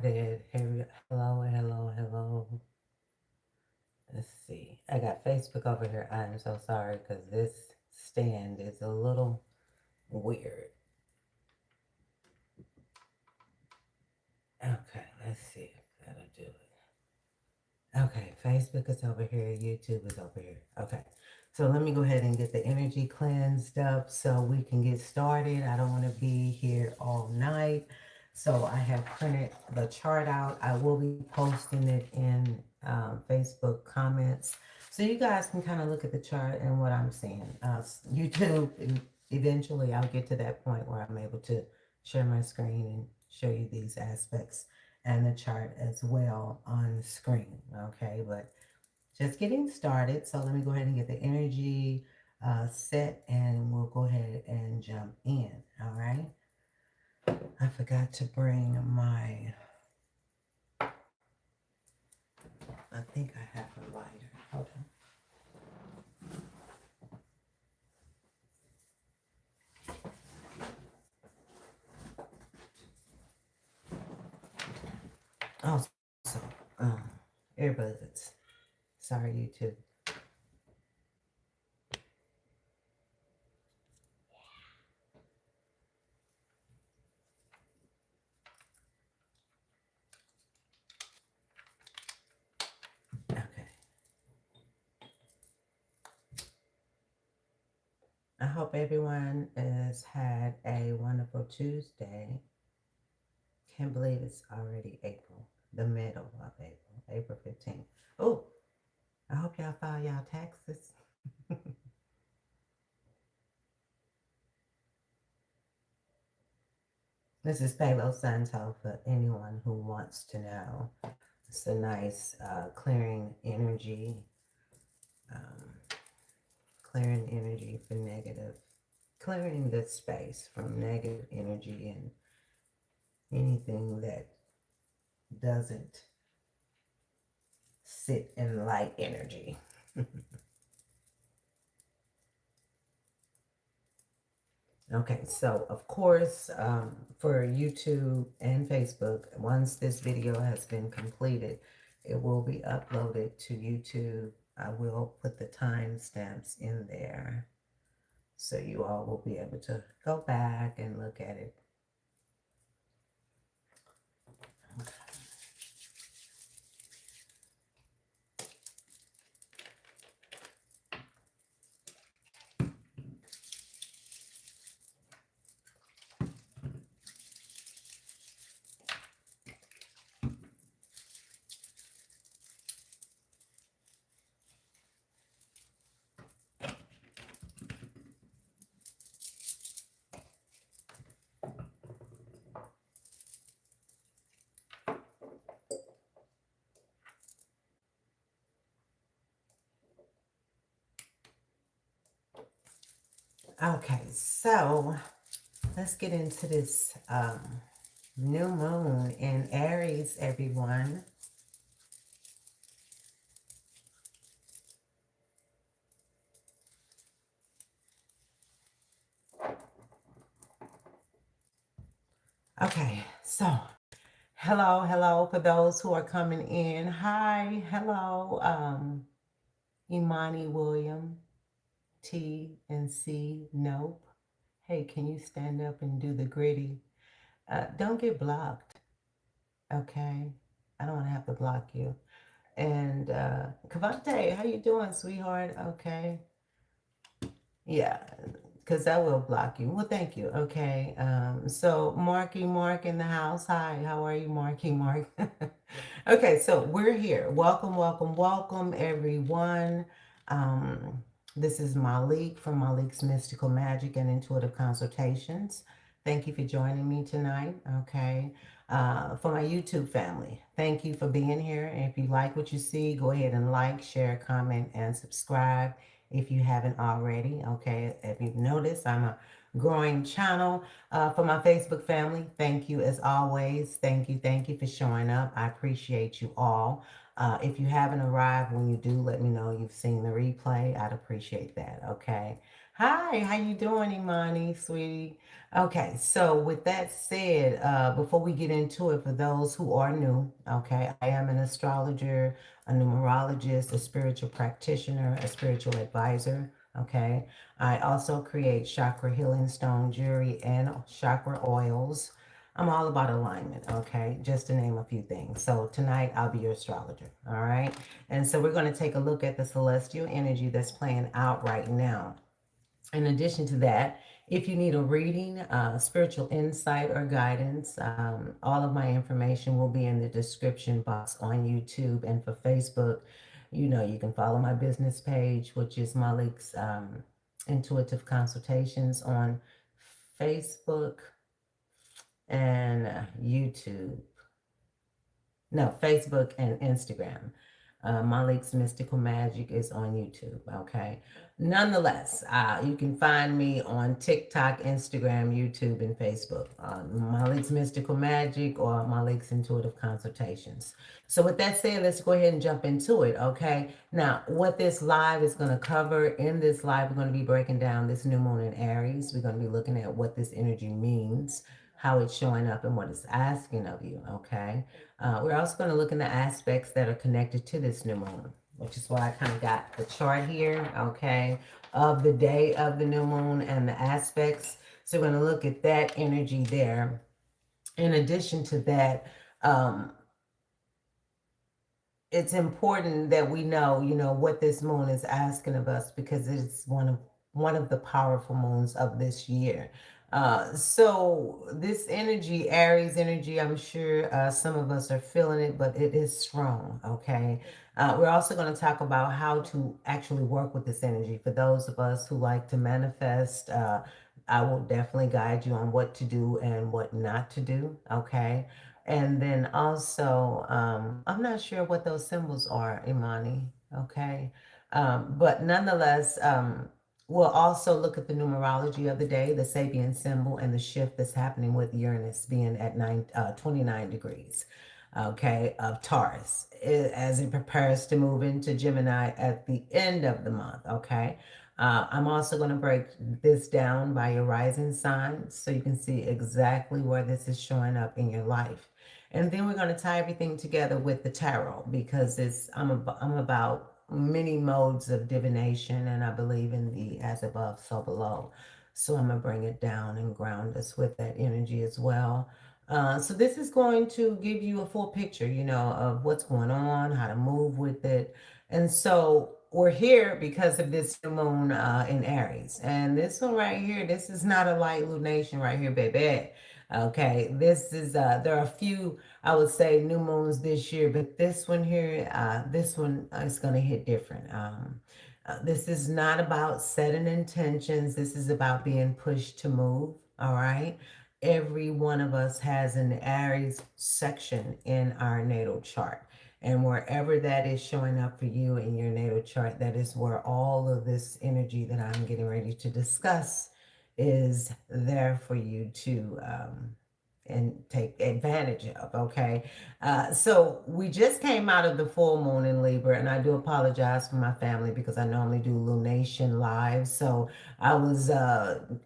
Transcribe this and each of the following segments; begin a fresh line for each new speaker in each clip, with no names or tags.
Hello, hello, hello. Let's see. I got Facebook over here. I am so sorry because this stand is a little weird. Okay, let's see if that'll do it. Okay, Facebook is over here. YouTube is over here. Okay, so let me go ahead and get the energy cleansed up so we can get started. I don't want to be here all night. So I have printed the chart out. I will be posting it in Facebook comments. So you guys can kind of look at the chart and what I'm seeing. YouTube, and eventually I'll get to that point where I'm able to share my screen and show you these aspects and the chart as well on screen. Okay, but just getting started. So let me go ahead and get the energy set and we'll go ahead and jump in. All right. I forgot to bring my, I think I have a lighter. Hold on. Also, earbuds. Sorry, YouTube. Okay. I hope everyone has had a wonderful Tuesday. Can't believe it's already April, the middle of April, April 15th. Oh, I hope y'all file y'all taxes. This is Palo Santo for anyone who wants to know. It's a nice clearing energy, um, clearing energy for negative, clearing the space from negative energy and anything that doesn't sit in light energy. Okay, so of course, for YouTube and Facebook, once this video has been completed, it will be uploaded to YouTube. I will put the timestamps in there so you all will be able to go back and look at it. Okay, so let's get into this new moon in Aries, everyone. Okay, so hello, hello for those who are coming in. Hi, hello, Imani William, T and C, nope. Hey, can you stand up and do the gritty? Don't get blocked, okay? I don't want to have to block you. And Cavante, how you doing, sweetheart? Okay. Yeah, because I will block you. Well, thank you. Okay. So Marky Mark in the house. Hi, how are you, Marky Mark? Okay, so we're here. Welcome, welcome, welcome, everyone. Um, this is Malik from Malik's Mystical Magic and Intuitive Consultations. Thank you for joining me tonight. Okay. For my YouTube family, thank you for being here. And if you like what you see, go ahead and like, share, comment, and subscribe if you haven't already. Okay, if you've noticed, I'm a growing channel for my Facebook family. Thank you as always. Thank you for showing up. I appreciate you all. If you haven't arrived, when you do, let me know you've seen the replay. I'd appreciate that. Okay. Hi, how you doing, Imani, sweetie? Okay, so with that said, before we get into it, for those who are new, okay, I am an astrologer, a numerologist, a spiritual practitioner, a spiritual advisor. Okay, I also create chakra healing stone jewelry and chakra oils. I'm all about alignment, okay, just to name a few things. So tonight I'll be your astrologer, all right? And so we're going to take a look at the celestial energy that's playing out right now. In addition to that, if you need a reading, spiritual insight, or guidance, all of my information will be in the description box on YouTube and for Facebook. You know, you can follow my business page, which is Malik's Intuitive Consultations on Facebook and YouTube. No, Facebook and Instagram. Malik's Mystical Magic is on YouTube. Okay. Nonetheless, you can find me on TikTok, Instagram, YouTube, and Facebook. Malik's Mystical Magic or Malik's Intuitive Consultations. So, with that said, let's go ahead and jump into it. Okay. Now, what this live is going to cover in this live, we're going to be breaking down this new moon in Aries. We're going to be looking at what this energy means, how it's showing up, and what it's asking of you. Okay. We're also going to look in the aspects that are connected to this new moon, which is why I kind of got the chart here, okay, of the day of the new moon and the aspects. So we're going to look at that energy there. In addition to that, um, it's important that we know, what this moon is asking of us because it's one of the powerful moons of this year. So this energy, Aries energy, I'm sure some of us are feeling it, but it is strong. Okay. We're also going to talk about how to actually work with this energy. For those of us who like to manifest, I will definitely guide you on what to do and what not to do. Okay. And then also, I'm not sure what those symbols are, Imani. Okay. But nonetheless, we'll also look at the numerology of the day, the Sabian symbol, and the shift that's happening with Uranus being at 29 degrees, okay, of Taurus, as it prepares to move into Gemini at the end of the month, okay? I'm also going to break this down by your rising sign so you can see exactly where this is showing up in your life. And then we're going to tie everything together with the tarot because I'm about many modes of divination and I believe in the as above, so below. So I'm going to bring it down and ground us with that energy as well. So this is going to give you a full picture, of what's going on, how to move with it. And so we're here because of this new moon in Aries. And this one right here, this is not a light lunation right here, baby. Okay, this is there are a few I would say new moons this year, but this one here, this one is going to hit different. This is not about setting intentions. This is about being pushed to move. All right. Every one of us has an Aries section in our natal chart. And wherever that is showing up for you in your natal chart, that is where all of this energy that I'm getting ready to discuss is there for you to and take advantage of. Okay. So we just came out of the full moon in Libra, and I do apologize for my family because I normally do lunation live. So I was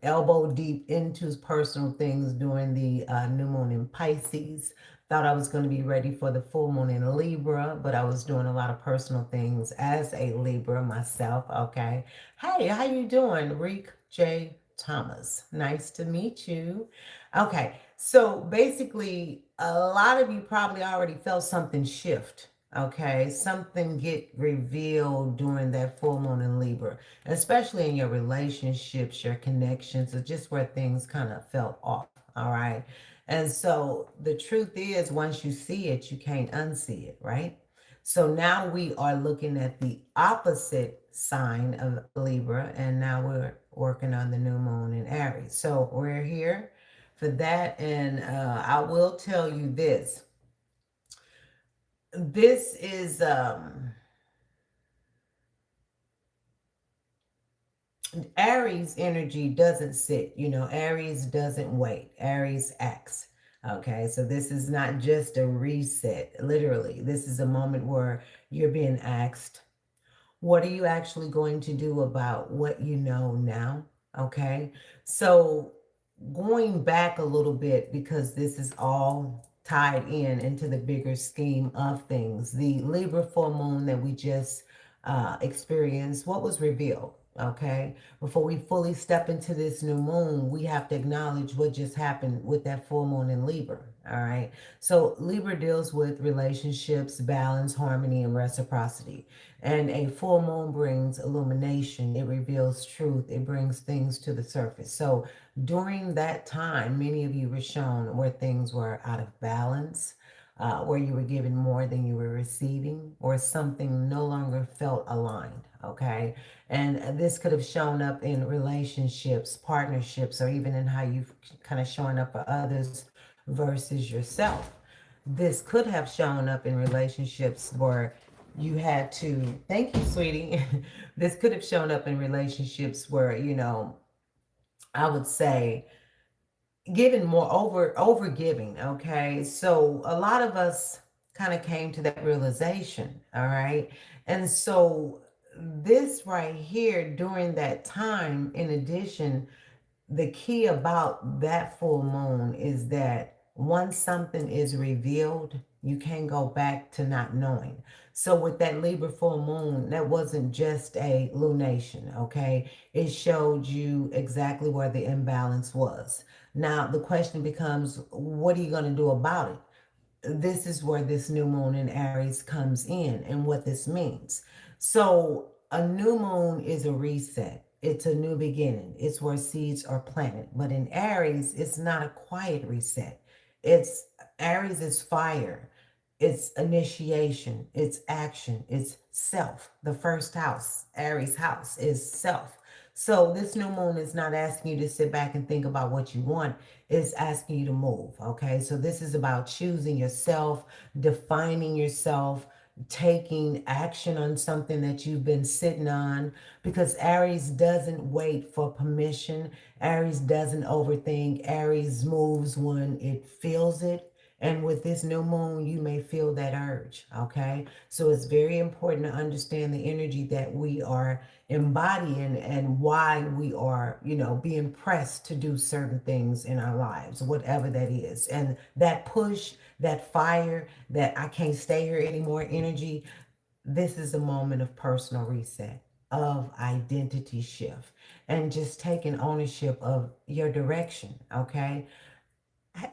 elbow deep into personal things during the new moon in Pisces. Thought I was going to be ready for the full moon in Libra, but I was doing a lot of personal things as a Libra myself. Okay. Hey, how you doing, Reek J. Thomas? Nice to meet you. Okay, so basically, a lot of you probably already felt something shift. Okay, something get revealed during that full moon in Libra, especially in your relationships, your connections, or just where things kind of felt off. All right, and so the truth is, once you see it, you can't unsee it, right? So now we are looking at the opposite sign of Libra, and now we're working on the new moon in Aries. So we're here for that. And I will tell you this. This is Aries energy doesn't sit. Aries doesn't wait. Aries acts. Okay, so this is not just a reset. Literally, this is a moment where you're being asked, what are you actually going to do about what you know now? Okay. So going back a little bit, because this is all tied in into the bigger scheme of things, the Libra full moon that we just experienced, what was revealed? Okay. Before we fully step into this new moon, we have to acknowledge what just happened with that full moon in Libra. All right. So Libra deals with relationships, balance, harmony, and reciprocity. And a full moon brings illumination, it reveals truth, it brings things to the surface. So during that time, many of you were shown where things were out of balance, where you were given more than you were receiving, or something no longer felt aligned. Okay. And this could have shown up in relationships, partnerships, or even in how you've kind of showing up for others versus yourself. This could have shown up in relationships where you had to, thank you, sweetie. This could have shown up in relationships where, I would say giving more over giving. Okay. So a lot of us kind of came to that realization. All right. And so this right here during that time, in addition, the key about that full moon is that once something is revealed, you can't go back to not knowing. So with that Libra full moon, that wasn't just a lunation, okay? It showed you exactly where the imbalance was. Now the question becomes, what are you going to do about it? This is where this new moon in Aries comes in and what this means. So, a new moon is a reset, it's a new beginning, it's where seeds are planted. But in Aries, it's not a quiet reset. It's Aries is fire, it's initiation, it's action, it's self. The first house, Aries house, is self. So this new moon is not asking you to sit back and think about what you want. It's asking you to move. Okay. So this is about choosing yourself, defining yourself, taking action on something that you've been sitting on, because Aries doesn't wait for permission. Aries doesn't overthink. Aries moves when it feels it. And with this new moon, you may feel that urge. Okay. So it's very important to understand the energy that we are embodying and why we are, being pressed to do certain things in our lives, whatever that is. And that push, that fire, that I can't stay here anymore energy, this is a moment of personal reset, of identity shift, and just taking ownership of your direction. Okay.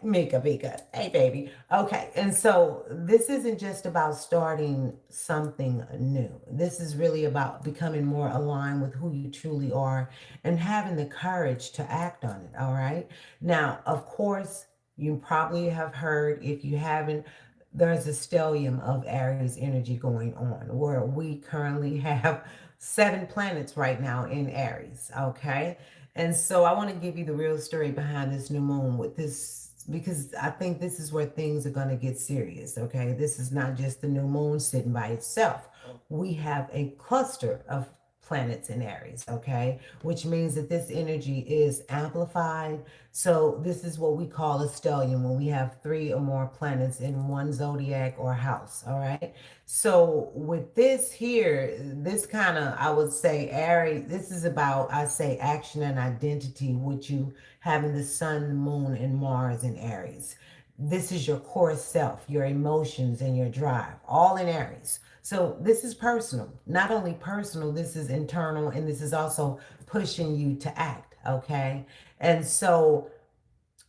Mika, Mika. Hey, baby. Okay. And so this isn't just about starting something new. This is really about becoming more aligned with who you truly are and having the courage to act on it. All right. Now, of course, you probably have heard, if you haven't, there's a stellium of Aries energy going on where we currently have 7 planets right now in Aries. Okay. And so I want to give you the real story behind this new moon with this, because I think this is where things are going to get serious. Okay. This is not just the new moon sitting by itself. We have a cluster of planets in Aries, okay, which means that this energy is amplified. So, this is what we call a stellium when we have 3 or more planets in one zodiac or house, all right. So, with this here, this kind of, I would say, Aries, this is about, I say, action and identity, with you having the sun, moon, and Mars in Aries. This is your core self, your emotions, and your drive, all in Aries. So this is personal. Not only personal, this is internal, and this is also pushing you to act. Okay. And so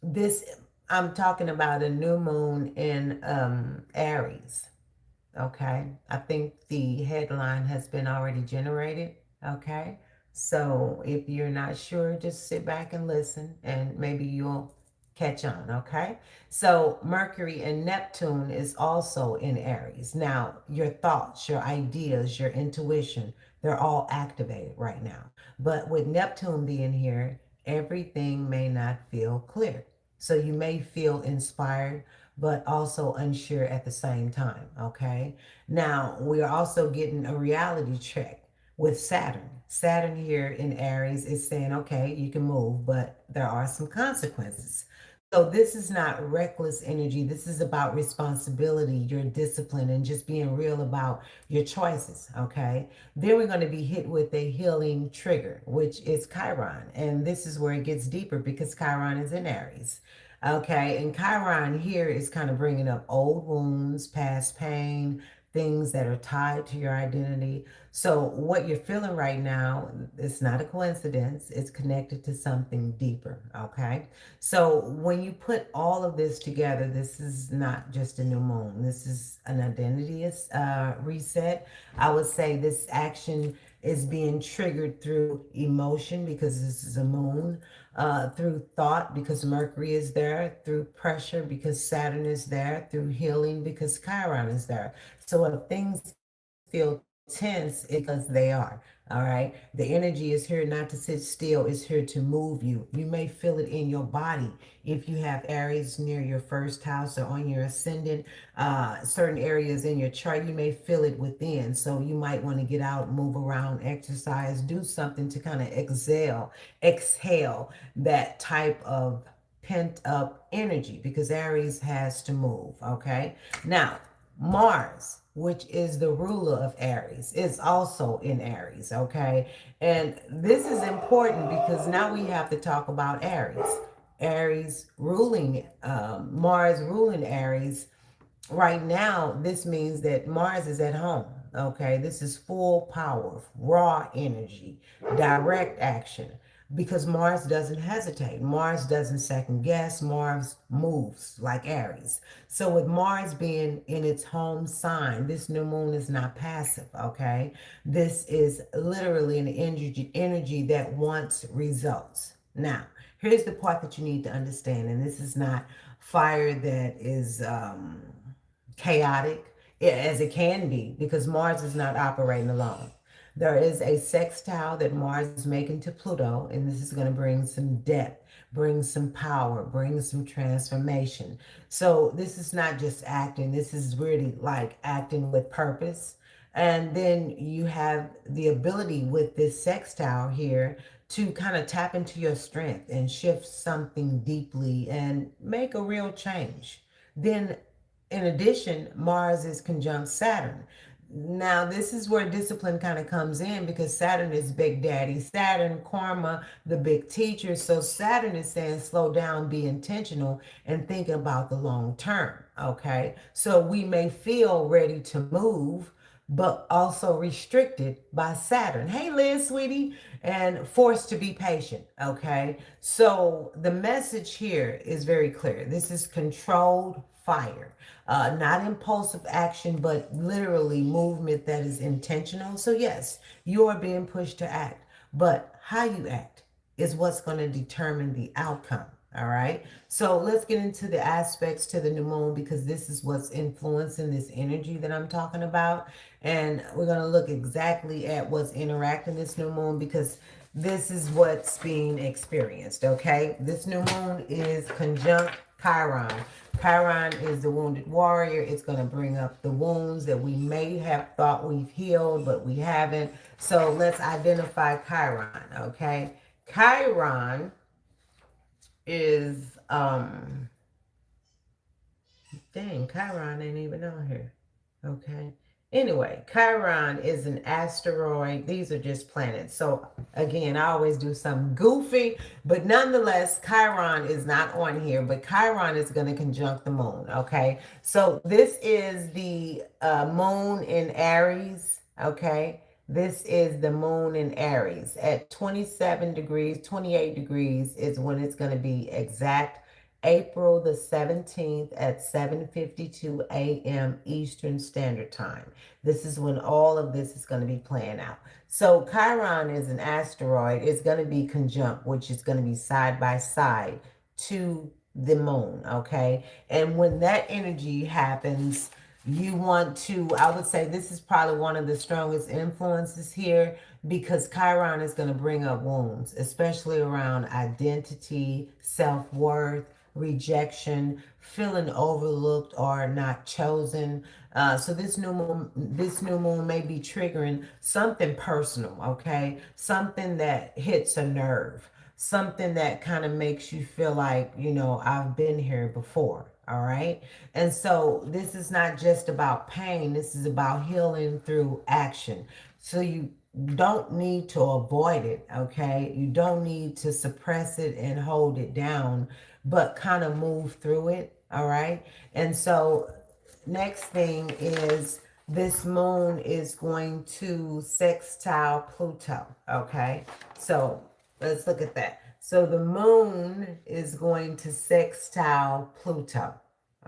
this, I'm talking about a new moon in Aries. Okay. I think the headline has been already generated. Okay. So if you're not sure, just sit back and listen, and maybe you'll catch on. Okay. So Mercury and Neptune is also in Aries. Now, your thoughts, your ideas, your intuition, they're all activated right now. But with Neptune being here, everything may not feel clear. So you may feel inspired, but also unsure at the same time. Okay. Now, we are also getting a reality check with Saturn. Saturn here in Aries is saying, okay, you can move, but there are some consequences. So this is not reckless energy. This is about responsibility, your discipline, and just being real about your choices. Okay. Then we're going to be hit with a healing trigger, which is Chiron. And this is where it gets deeper because Chiron is in Aries. Okay. And Chiron here is kind of bringing up old wounds, past pain, things that are tied to your identity. So what you're feeling right now, it's not a coincidence. It's connected to something deeper. Okay. So when you put all of this together, this is not just a new moon. This is an identity reset. I would say this action is being triggered through emotion because this is a moon, through thought because Mercury is there, through pressure because Saturn is there, through healing because Chiron is there. So if things feel tense, it's because they are. All right. The energy is here not to sit still, it's here to move you. You may feel it in your body. If you have Aries near your first house or on your ascendant, certain areas in your chart, you may feel it within. So you might want to get out, move around, exercise, do something to kind of exhale that type of pent up energy because Aries has to move. Okay. Now, Mars, which is the ruler of Aries, is also in Aries, okay? And this is important because now we have to talk about Aries. Aries ruling, Mars ruling Aries. Right now, this means that Mars is at home. Okay, this is full power, raw energy, direct action. Because Mars doesn't hesitate, Mars doesn't second guess, Mars moves like Aries. So, with Mars being in its home sign, this new moon is not passive. Okay, this is literally an energy that wants results. Now, here's the part that you need to understand, and this is not fire that is chaotic as it can be because Mars is not operating alone. There is a sextile that Mars is making to Pluto, and this is going to bring some depth, bring some power, bring some transformation. So, this is not just acting, this is really like acting with purpose. And then you have the ability with this sextile here to kind of tap into your strength and shift something deeply and make a real change. Then in addition, Mars is conjunct Saturn. Now, this is where discipline kind of comes in because Saturn is Big Daddy. Saturn, karma, the big teacher. So, Saturn is saying slow down, be intentional, and think about the long term. Okay. So, we may feel ready to move, but also restricted by Saturn. Hey, Liz, sweetie, and forced to be patient. Okay. So, the message here is very clear. This is controlled fire. Not impulsive action, but literally movement that is intentional. So, yes, you are being pushed to act, but how you act is what's going to determine the outcome. All right. So, let's get into the aspects to the new moon because this is what's influencing this energy that I'm talking about. And we're going to look exactly at what's interacting this new moon because this is what's being experienced. Okay. This new moon is conjunct Chiron. Chiron is the wounded warrior. It's going to bring up the wounds that we may have thought we've healed, but we haven't. So let's identify Chiron, okay? Chiron is, dang, Chiron ain't even on here, okay? Anyway, Chiron is an asteroid. These are just planets. So again, I always do something goofy, but nonetheless, Chiron is not on here, but Chiron is going to conjunct the moon. Okay. So this is the moon in Aries. Okay. This is the moon in Aries at 27 degrees, 28 degrees is when it's going to be exact. April the 17th at 7:52 a.m. Eastern Standard Time. This is when all of this is going to be playing out. So Chiron is an asteroid. It's going to be conjunct, which is going to be side by side to the moon, okay? And when that energy happens, you want to, I would say this is probably one of the strongest influences here because Chiron is going to bring up wounds, especially around identity, self-worth, rejection, feeling overlooked or not chosen. So this new moon may be triggering something personal, okay? Something that hits a nerve. something that kind of makes you feel like, I've been here before. All right. And so this is not just about pain, this is about healing through action. So you don't need to avoid it. Okay. You don't need to suppress it and hold it down, but kind of move through it. All right. And so next thing is this moon is going to sextile Pluto. Okay. So let's look at that. So the moon is going to sextile Pluto.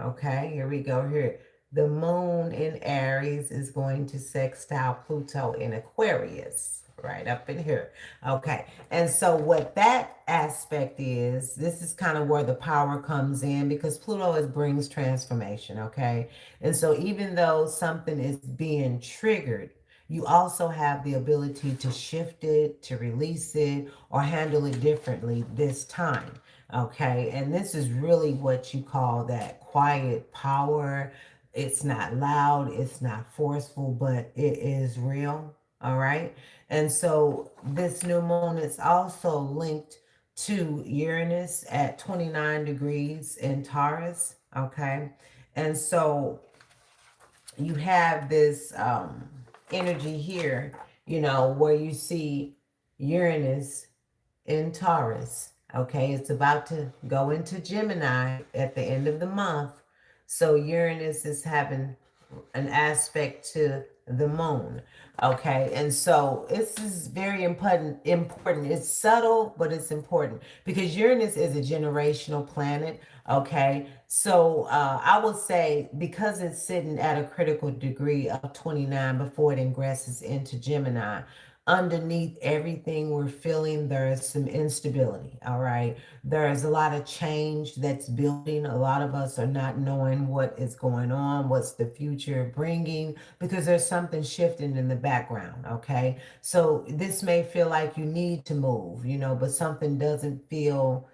Okay, here we go. Here, the moon in Aries is going to sextile Pluto in Aquarius, right up in here. Okay, and so what that aspect is, this is kind of where the power comes in because Pluto is brings transformation. Okay, and so even though something is being triggered, you also have the ability to shift it, to release it, or handle it differently this time. Okay. And this is really what you call that quiet power. It's not loud, it's not forceful, but it is real. All right. And so this new moon is also linked to Uranus at 29 degrees in Taurus. Okay. And so you have this energy here, where you see Uranus in Taurus. Okay, it's about to go into Gemini at the end of the month. So Uranus is having an aspect to the moon. Okay, and so this is very important. It's subtle, but it's important because Uranus is a generational planet. Okay, so I would say because it's sitting at a critical degree of 29 before it ingresses into Gemini, underneath everything we're feeling, there's some instability. All right. There's a lot of change that's building. A lot of us are not knowing what is going on, what's the future bringing, because there's something shifting in the background. Okay. So this may feel like you need to move, but something doesn't feel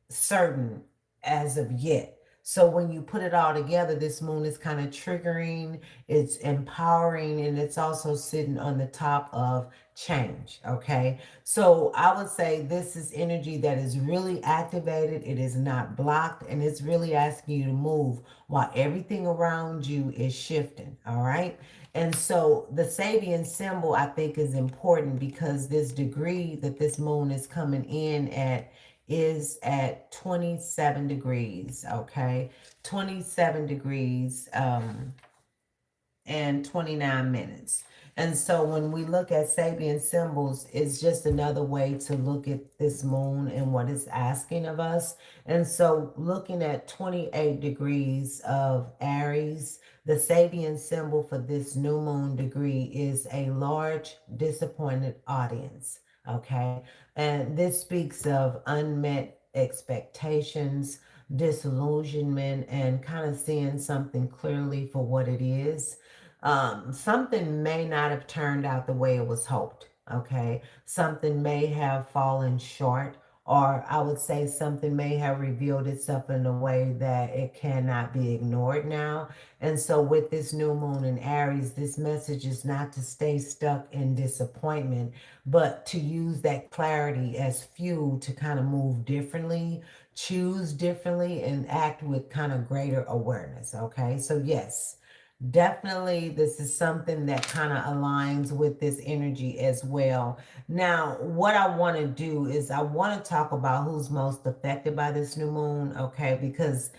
certain as of yet. So when you put it all together, this moon is kind of triggering, it's empowering, and it's also sitting on the top of change. Okay. So I would say this is energy that is really activated. It is not blocked, and it's really asking you to move while everything around you is shifting. All right. And so the Sabian symbol, I think, is important because this degree that this moon is coming in at is at 27 degrees. Okay. 27 degrees and 29 minutes. And so when we look at Sabian symbols, it's just another way to look at this moon and what it's asking of us. And so looking at 28 degrees of Aries, the Sabian symbol for this new moon degree is a large disappointed audience. Okay. And this speaks of unmet expectations, disillusionment, and kind of seeing something clearly for what it is. Something may not have turned out the way it was hoped. Okay. Something may have fallen short, or I would say something may have revealed itself in a way that it cannot be ignored now. And so, with this new moon in Aries, this message is not to stay stuck in disappointment, but to use that clarity as fuel to kind of move differently, choose differently, and act with kind of greater awareness. Okay. So, yes. Definitely, this is something that kind of aligns with this energy as well. Now, what I want to do is I want to talk about who's most affected by this new moon, okay? Because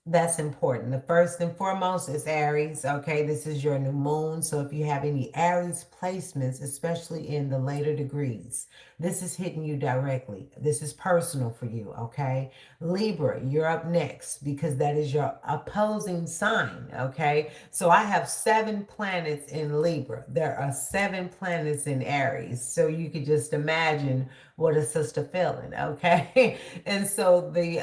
that's important. The first and foremost is Aries. Okay, this is your new moon. So if you have any Aries placements, especially in the later degrees, this is hitting you directly. This is personal for you. Okay, Libra, you're up next because that is your opposing sign. Okay, so I have 7 planets in Libra. There are 7 planets in Aries. So you could just imagine what a sister feeling. Okay, and so the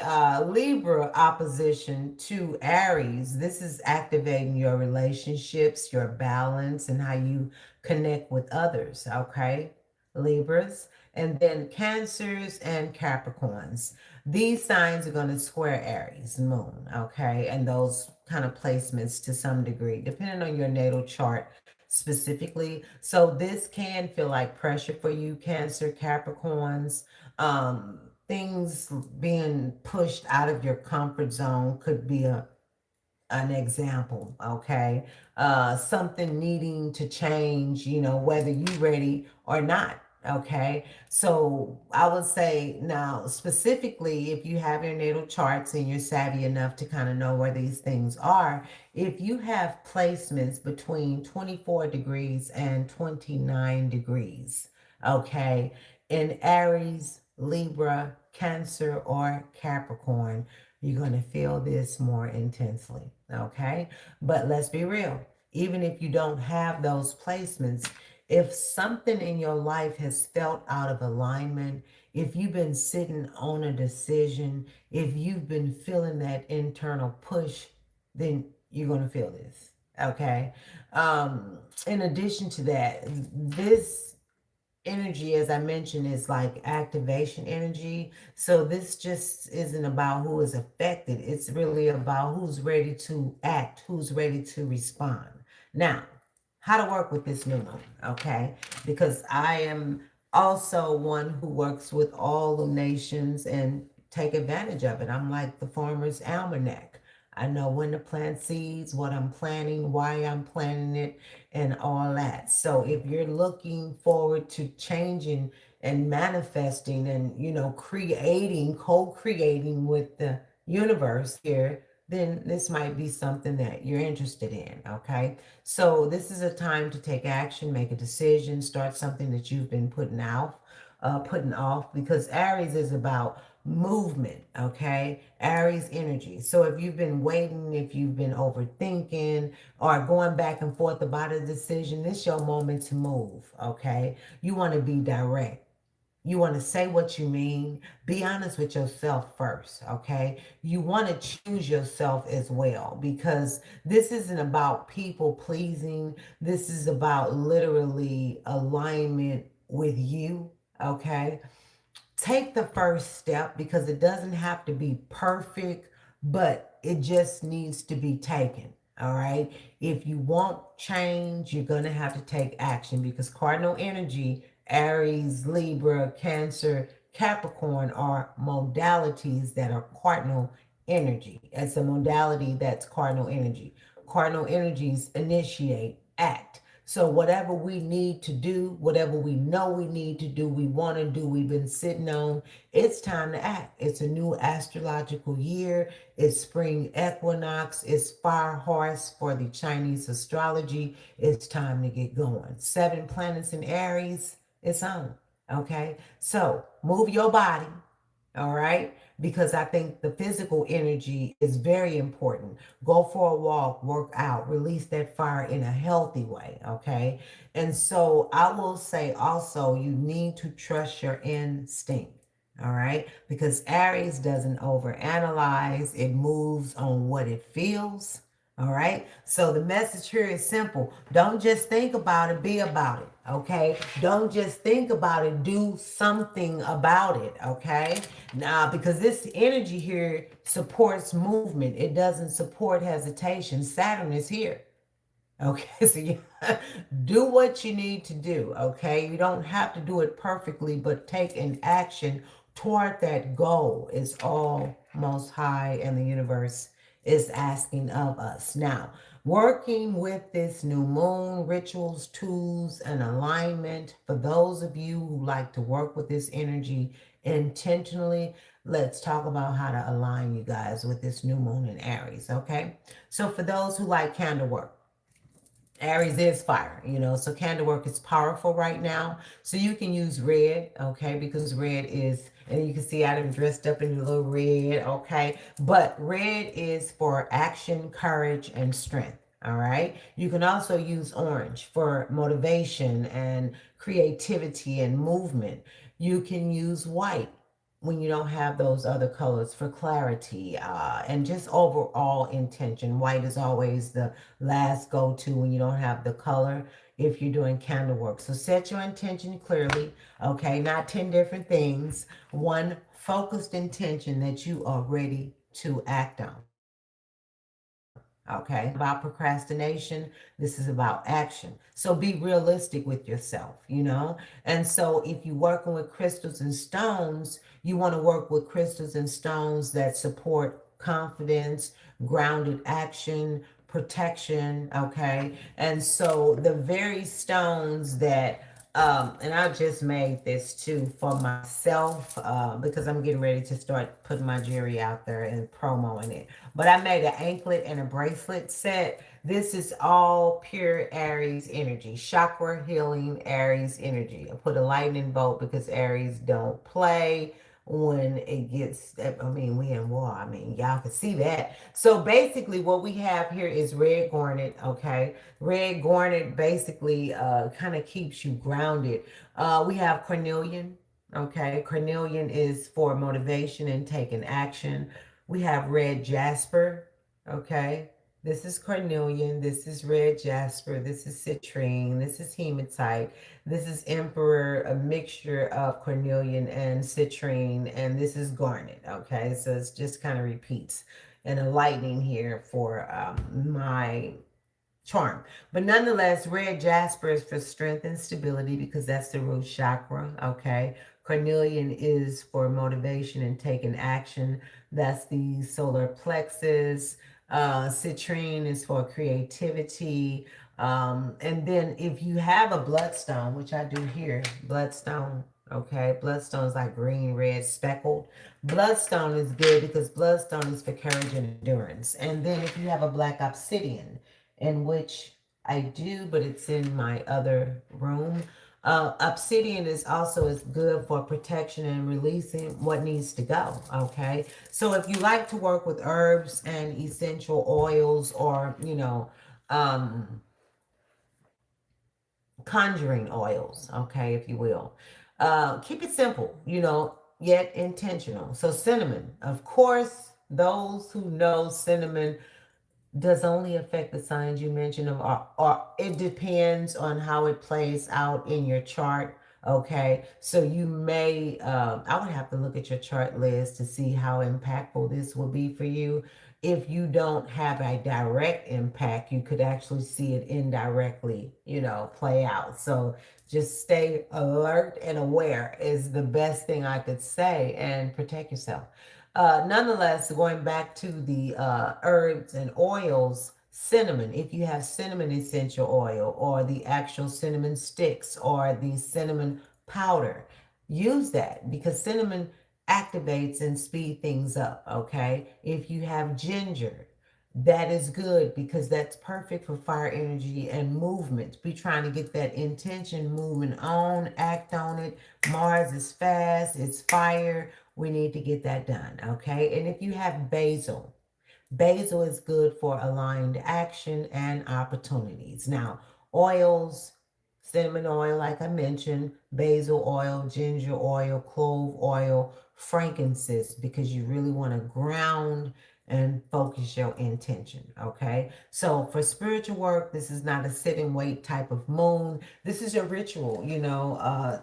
Libra opposition to Aries, this is activating your relationships, your balance, and how you connect with others. Okay, Libras. And then Cancers and Capricorns. These signs are going to square Aries moon. Okay, and those kind of placements to some degree, depending on your natal chart. specifically. So this can feel like pressure for you, Cancer, Capricorns. Things being pushed out of your comfort zone could be an example, okay? Something needing to change, whether you ready or not, okay? So I would say now, specifically, if you have your natal charts and you're savvy enough to kind of know where these things are, if you have placements between 24 degrees and 29 degrees, okay, in Aries, Libra, Cancer, or Capricorn, you're going to feel this more intensely, okay? But let's be real. Even if you don't have those placements, if something in your life has felt out of alignment, if you've been sitting on a decision, if you've been feeling that internal push, then you're going to feel this, okay? In addition to that, this energy, as I mentioned, is like activation energy. So this just isn't about who is affected. It's really about who's ready to act, who's ready to respond. Now, how to work with this new moon, okay? Because I am also one who works with all lunations and take advantage of it. I'm like the farmer's almanac. I know when to plant seeds, what I'm planting, why I'm planting it, and all that. So if you're looking forward to changing and manifesting and, creating, co-creating with the universe here, then this might be something that you're interested in, okay? So this is a time to take action, make a decision, start something that you've been putting off, because Aries is about movement, okay? Aries energy. So if you've been waiting, if you've been overthinking or going back and forth about a decision, this is your moment to move, okay? You want to be direct. You want to say what you mean. Be honest with yourself first, okay? You want to choose yourself as well, because this isn't about people pleasing. This is about literally alignment with you, okay? Take the first step, because it doesn't have to be perfect, but it just needs to be taken. All right. If you want change, you're going to have to take action, because cardinal energy, Aries, Libra, Cancer, Capricorn are modalities that are cardinal energy. It's a modality that's cardinal energy. Cardinal energies initiate, act. So whatever we need to do, whatever we know we need to do, we want to do, we've been sitting on, it's time to act. It's a new astrological year. It's spring equinox. It's fire horse for the Chinese astrology. It's time to get going. 7 planets in Aries, it's on. Okay. So move your body. All right. Because I think the physical energy is very important. Go for a walk, work out, release that fire in a healthy way. Okay. And so I will say also, you need to trust your instinct. All right. Because Aries doesn't overanalyze, it moves on what it feels. All right. So the message here is simple. Don't just think about it, be about it. Okay. Don't just think about it, do something about it. Okay. Now, because this energy here supports movement, it doesn't support hesitation. Saturn is here. Okay, so you do what you need to do. Okay, you don't have to do it perfectly, but take an action toward that goal is all most high and the universe is asking of us. Now, working with this new moon, rituals, tools, and alignment, for those of you who like to work with this energy intentionally, let's talk about how to align you guys with this new moon in Aries. Okay, so for those who like candle work, Aries is fire, so candle work is powerful right now. So you can use red, okay, because red is, and you can see I done dressed up in a little red, okay, but red is for action, courage, and strength. All right. You can also use orange for motivation and creativity and movement. You can use white when you don't have those other colors for clarity and just overall intention. White is always the last go to when you don't have the color if you're doing candle work. So set your intention clearly, okay? Not 10 different things. One focused intention that you are ready to act on. Okay, about procrastination. This is about action. So be realistic with yourself, you know? And so if you're working with crystals and stones, you want to work with crystals and stones that support confidence, grounded action, protection, okay? And so the very stones that and I just made this too for myself because I'm getting ready to start putting my jewelry out there and promoting it. But I made an anklet and a bracelet set. This is all pure Aries energy, chakra healing Aries energy. I put a lightning bolt because Aries don't play when it gets, I mean, we in war. I mean, y'all can see that. So basically what we have here is red garnet, okay? Red garnet basically kind of keeps you grounded. We have cornelian, okay? Cornelian is for motivation and taking action. We have red jasper, okay? This is cornelian, this is red jasper, this is citrine, this is hematite, this is emperor, a mixture of cornelian and citrine, and this is garnet, okay? So it's just kind of repeats. And a lightning here for my charm. But nonetheless, red jasper is for strength and stability because that's the root chakra. Okay. Cornelian is for motivation and taking action. That's the solar plexus. Citrine is for creativity. And then if you have a bloodstone, which I do here, bloodstone. Okay, bloodstone is like green, red, speckled. Bloodstone is good because bloodstone is for courage and endurance. And then if you have a black obsidian, in which I do, but it's in my other room. Obsidian is also as good for protection and releasing what needs to go. Okay, so if you like to work with herbs and essential oils, or um, conjuring oils, okay, if you will, keep it simple. Yet intentional. So cinnamon, of course, those who know cinnamon does only affect the signs you mentioned of, or it depends on how it plays out in your chart. Okay, so you may I would have to look at your chart list to see how impactful this will be for you. If you don't have a direct impact, you could actually see it indirectly, play out. So just stay alert and aware is the best thing I could say, and protect yourself. Nonetheless, going back to the herbs and oils, cinnamon, if you have cinnamon essential oil or the actual cinnamon sticks or the cinnamon powder, use that because cinnamon activates and speed things up, okay? If you have ginger, that is good because that's perfect for fire energy and movement. Be trying to get that intention moving on, act on it. Mars is fast, it's fire. We need to get that done, okay? And if you have basil, basil is good for aligned action and opportunities. Now, oils, cinnamon oil, like I mentioned, basil oil, ginger oil, clove oil, frankincense, because you really want to ground and focus your intention. Okay. So for spiritual work, this is not a sit and wait type of moon. This is a ritual,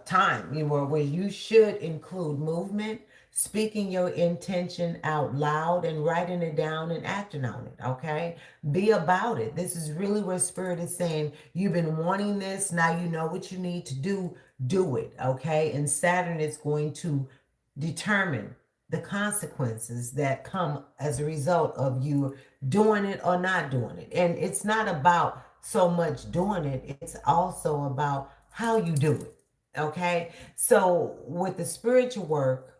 time, where you should include movement, speaking your intention out loud and writing it down and acting on it. Okay. Be about it. This is really where spirit is saying, you've been wanting this. Now you know what you need to do it. Okay. And Saturn is going to determine the consequences that come as a result of you doing it or not doing it. And it's not about so much doing it, it's also about how you do it. Okay. So with the spiritual work,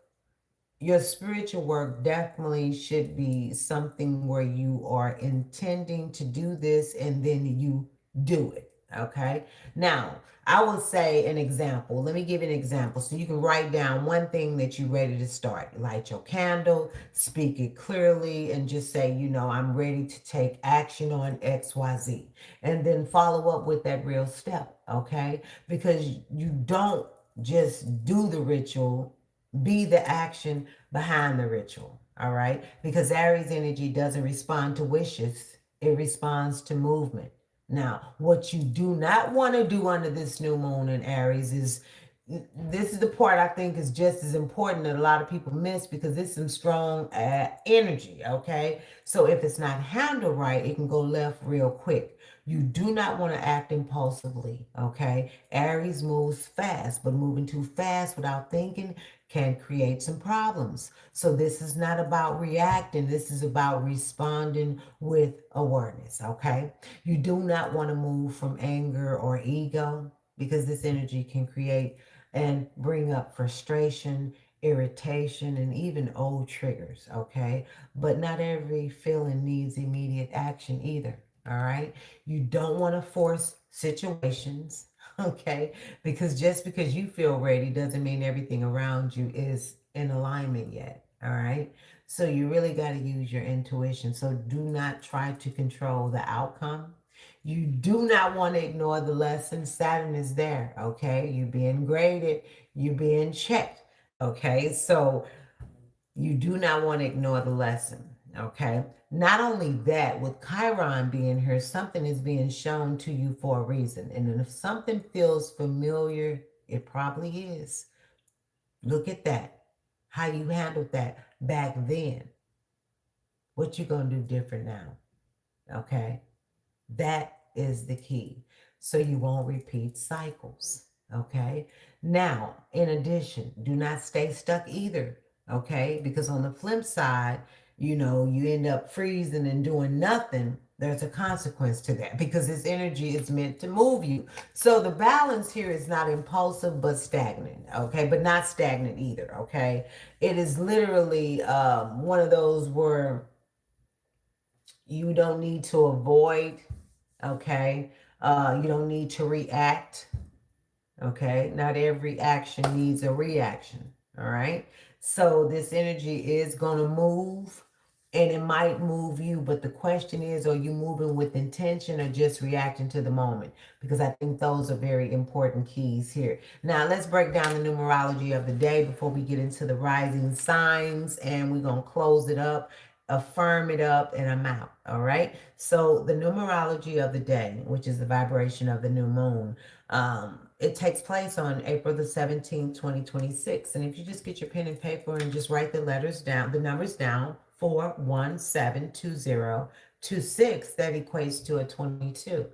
your spiritual work definitely should be something where you are intending to do this and then you do it. Okay. Now, I will say an example. Let me give you an example so you can write down one thing that you're ready to start. Light your candle, speak it clearly, and just say, I'm ready to take action on XYZ. And then follow up with that real step. Okay. Because you don't just do the ritual, be the action behind the ritual. All right. Because Aries energy doesn't respond to wishes, it responds to movement. Now, what you do not want to do under this new moon in Aries is this is the part I think is just as important that a lot of people miss because it's some strong energy, okay? So if it's not handled right, it can go left real quick. You do not want to act impulsively, okay? Aries moves fast, but moving too fast without thinking can create some problems. So this is not about reacting, this is about responding with awareness, okay? You do not want to move from anger or ego because this energy can create and bring up frustration, irritation, and even old triggers, okay? But not every feeling needs immediate action either, all right? You don't want to force situations, okay? Because just because you feel ready doesn't mean everything around you is in alignment yet, all right? So you really got to use your intuition. So do not try to control the outcome. You do not want to ignore the lesson. Saturn is there, okay? You're being graded, you're being checked, okay? So you do not want to ignore the lesson, okay? Not only that, with Chiron being here, something is being shown to you for a reason. And if something feels familiar, it probably is. Look at that. How you handled that back then. What you gonna do different now, okay? That is the key. So you won't repeat cycles. Okay. Now, in addition, do not stay stuck either. Okay. Because on the flip side, you end up freezing and doing nothing. There's a consequence to that because this energy is meant to move you. So the balance here is not impulsive but stagnant. Okay. But not stagnant either. Okay. It is literally one of those where you don't need to avoid, okay? You don't need to react, okay? Not every action needs a reaction, all right? So this energy is going to move and it might move you, but the question is, are you moving with intention or just reacting to the moment? Because I think those are very important keys here. Now, let's break down the numerology of the day before we get into the rising signs, and we're going to close it up, affirm it up, and I'm out. All right. So, the numerology of the day, which is the vibration of the new moon, it takes place on April the 17th, 2026. And if you just get your pen and paper and just write the letters down, the numbers down, 4172026, that equates to a 22.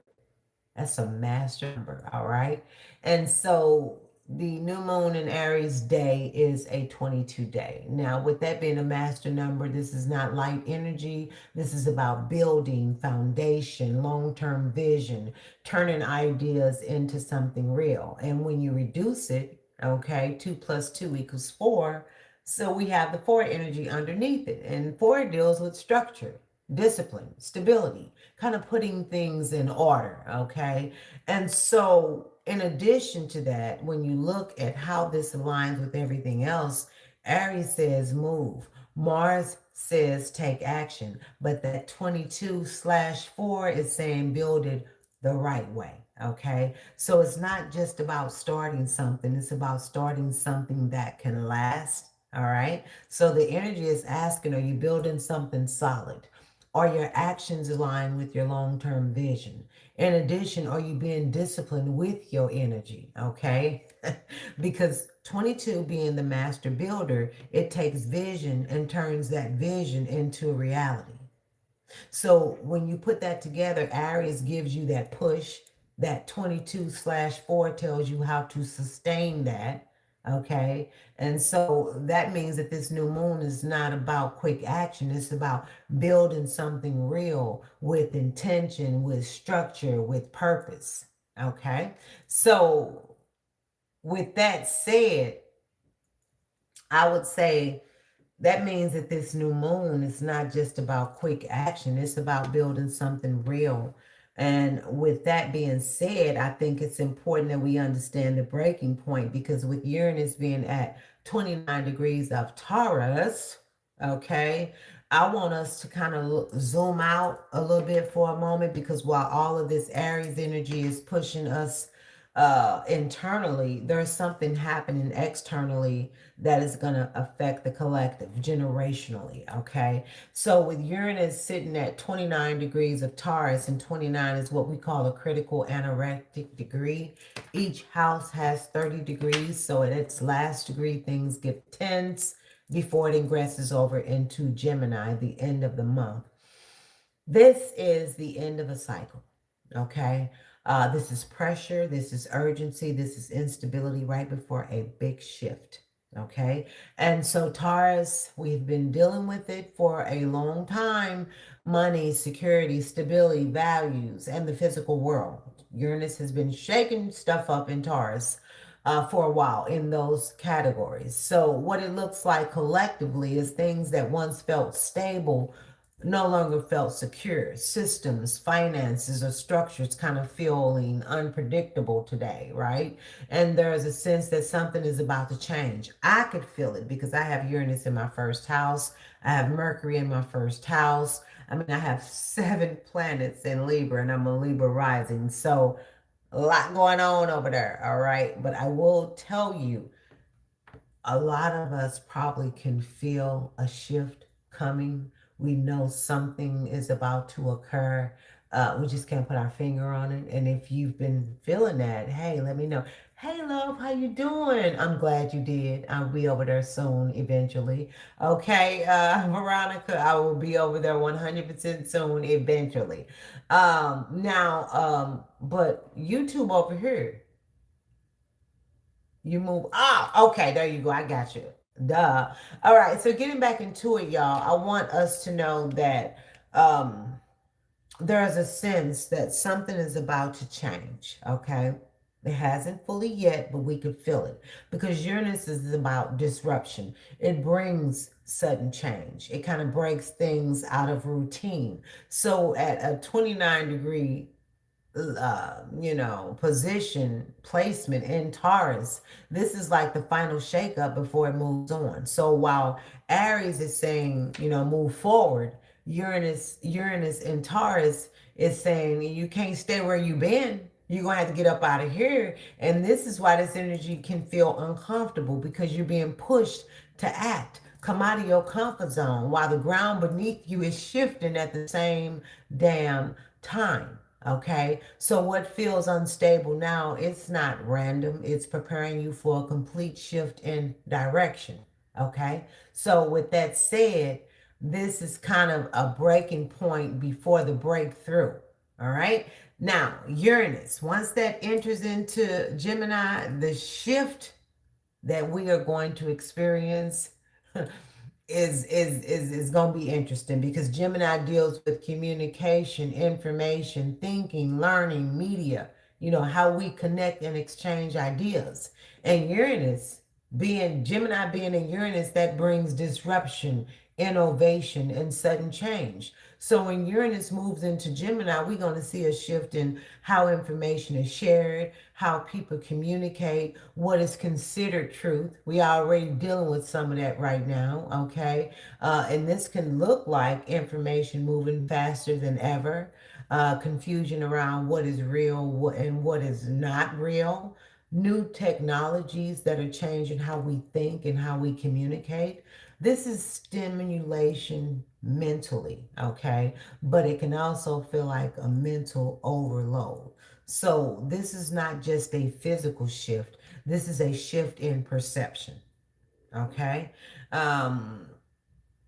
That's a master number, all right? And so the new moon in Aries day is a 22 day. Now, with that being a master number, this is not light energy. This is about building foundation, long term vision, turning ideas into something real. And when you reduce it, okay, 2 plus 2 equals 4. So we have the 4 energy underneath it. And 4 deals with structure, discipline, stability, kind of putting things in order, okay? And so, in addition to that, when you look at how this aligns with everything else, Aries says move, Mars says take action, but that 22/4 is saying build it the right way, okay? So, it's not just about starting something, it's about starting something that can last. All right. So the energy is asking, are you building something solid? Are your actions aligned with your long term vision? In addition, are you being disciplined with your energy? Okay. Because 22 being the master builder, it takes vision and turns that vision into reality. So when you put that together, Aries gives you that push. That 22/4 tells you how to sustain that. Okay. And so that means that this new moon is not about quick action. It's about building something real with intention, with structure, with purpose. Okay. So with that said, I would say that means that this new moon is not just about quick action, it's about building something real. And with that being said, I think it's important that we understand the breaking point because with Uranus being at 29 degrees of Taurus, okay, I want us to kind of zoom out a little bit for a moment because while all of this Aries energy is pushing us internally, there's something happening externally that is going to affect the collective generationally. Okay. So with Uranus sitting at 29 degrees of Taurus, and 29 is what we call a critical anorectic degree. Each house has 30 degrees. So at its last degree, things get tense before it ingresses over into Gemini, the end of the month. This is the end of a cycle. Okay. This is pressure. This is urgency. This is instability right before a big shift. Okay. And so, Taurus, we've been dealing with it for a long time: money, security, stability, values, and the physical world. Uranus has been shaking stuff up in Taurus for a while in those categories. So, what it looks like collectively is things that once felt stable no longer felt secure. Systems, finances, or structures kind of feeling unpredictable today, right? And there's a sense that something is about to change. I could feel it because I have Uranus in my first house. I have Mercury in my first house. I mean, I have 7 planets in Libra, and I'm a Libra rising. So a lot going on over there, all right? But I will tell you, a lot of us probably can feel a shift coming. We know something is about to occur. We just can't put our finger on it. And if you've been feeling that, hey, let me know. Hey, love, how you doing? I'm glad you did. I'll be over there soon, eventually. Okay, Veronica, I will be over there 100% soon, eventually. But YouTube over here, you move. Ah, okay, there you go. I got you. Duh. All right, so getting back into it, y'all, I want us to know that there's a sense that something is about to change, okay? It hasn't fully yet, but we could feel it because Uranus is about disruption. It brings sudden change, it kind of breaks things out of routine. So at a 29-degree position placement in Taurus, this is like the final shakeup before it moves on. So while Aries is saying, move forward, Uranus in Taurus is saying you can't stay where you've been. You're gonna have to get up out of here. And this is why this energy can feel uncomfortable because you're being pushed to act. Come out of your comfort zone while the ground beneath you is shifting at the same damn time. Okay, so what feels unstable now, it's not random, it's preparing you for a complete shift in direction. Okay, so with that said, this is kind of a breaking point before the breakthrough. All right, now Uranus, once that enters into Gemini, the shift that we are going to experience is going to be interesting because Gemini deals with communication, information, thinking, learning, media, how we connect and exchange ideas. And Uranus, being Gemini being in Uranus, that brings disruption, innovation, and sudden change. So when Uranus moves into Gemini, we're going to see a shift in how information is shared, how people communicate, what is considered truth. We are already dealing with some of that right now, okay? And this can look like information moving faster than ever, confusion around what is real and what is not real, new technologies that are changing how we think and how we communicate. This is stimulation mentally, okay? But it can also feel like a mental overload. So this is not just a physical shift. This is a shift in perception, okay? Um,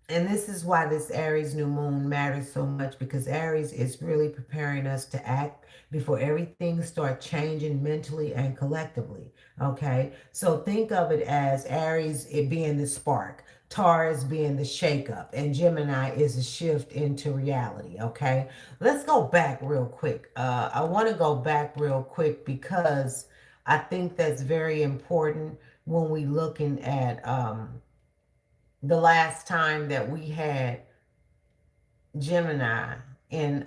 and this is why this Aries new moon matters so much because Aries is really preparing us to act before everything starts changing mentally and collectively. Okay, so think of it as Aries it being the spark, Taurus being the shakeup, and Gemini is a shift into reality. Okay, let's go back real quick. I want to go back real quick because I think that's very important when we looking at the last time that we had Gemini in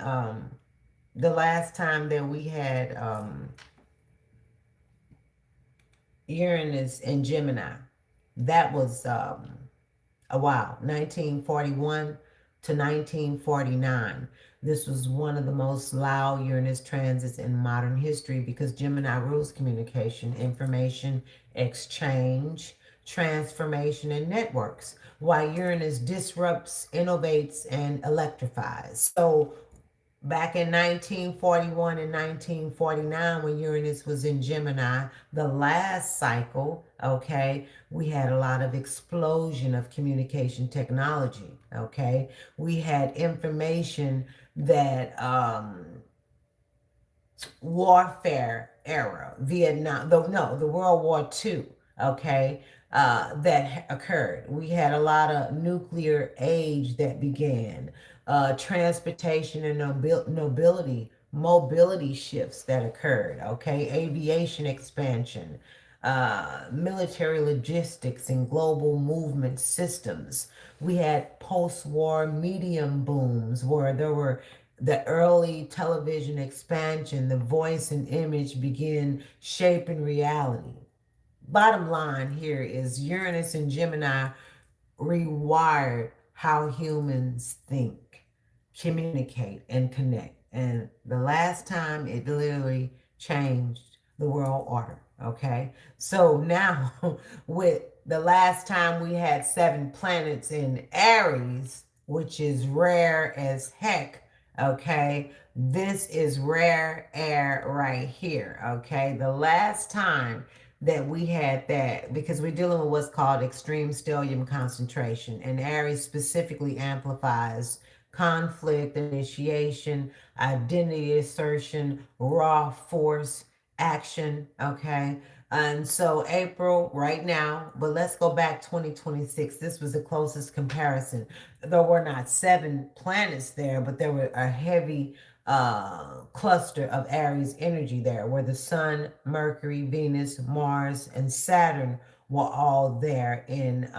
the last time that we had Uranus in Gemini. That was a while, 1941. to 1949. This was one of the most loud Uranus transits in modern history because Gemini rules communication, information exchange, transformation, and networks, while Uranus disrupts, innovates, and electrifies. So back in 1941 and 1949, when Uranus was in Gemini, the last cycle, okay, we had a lot of explosion of communication technology, okay. We had information that warfare era, Vietnam, the World War II, okay, that occurred. We had a lot of nuclear age that began, transportation and mobility shifts that occurred, okay, aviation expansion, military logistics and global movement systems. We had post-war medium booms where there were the early television expansion, the voice and image begin shaping reality. Bottom line here is Uranus and Gemini rewired how humans think, communicate, and connect. And the last time it literally changed the world order. Okay. So now, with the last time we had 7 planets in Aries, which is rare as heck. Okay. This is rare air right here. Okay. The last time that we had that, because we're dealing with what's called extreme stellium concentration, and Aries specifically amplifies conflict, initiation, identity assertion, raw force, action, okay? And so April right now, but let's go back 2026. This was the closest comparison. There were not 7 planets there, but there were a heavy cluster of Aries energy there, where the Sun, Mercury, Venus, Mars, and Saturn were all there in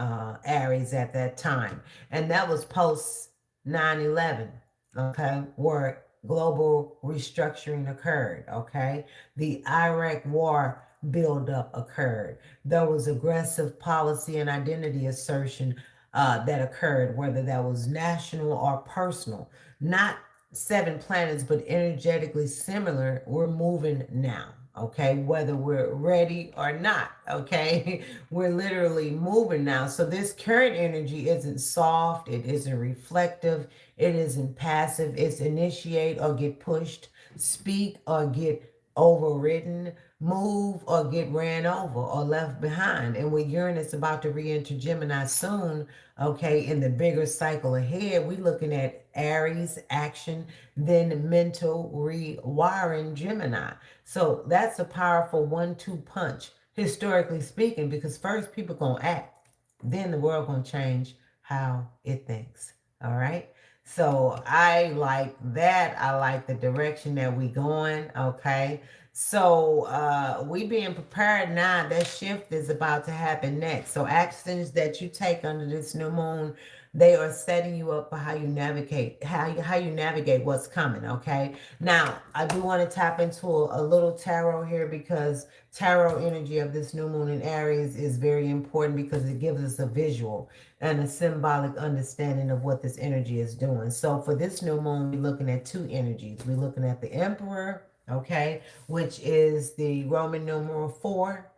Aries at that time. And that was post 9/11, okay, where global restructuring occurred, okay? The Iraq war buildup occurred. There was aggressive policy and identity assertion that occurred, whether that was national or personal. Not 7 planets, but energetically similar. We're moving now, okay, whether we're ready or not, okay. We're literally moving now. So this current energy isn't soft, it isn't reflective, it isn't passive. It's initiate or get pushed, speak or get overridden, move or get ran over or left behind. And with Uranus about to re-enter Gemini soon, okay, in the bigger cycle ahead, we're looking at Aries action, then mental rewiring Gemini. So that's a powerful 1-2 punch, historically speaking, because first people gonna act, then the world gonna change how it thinks. All right. So I like that. I like the direction that we going. Okay. So we being prepared now. That shift is about to happen next. So actions that you take under this new moon, they are setting you up for how you navigate, how you navigate what's coming. Okay. Now I do want to tap into a little tarot here, because tarot energy of this new moon in Aries is very important because it gives us a visual and a symbolic understanding of what this energy is doing. So for this new moon, we're looking at 2 energies. We're looking at the Emperor, okay, which is the Roman numeral 4,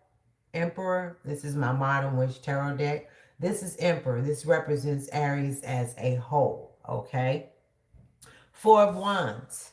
Emperor. This is my modern witch tarot deck. This is Emperor. This represents Aries as a whole, okay. 4 of Wands.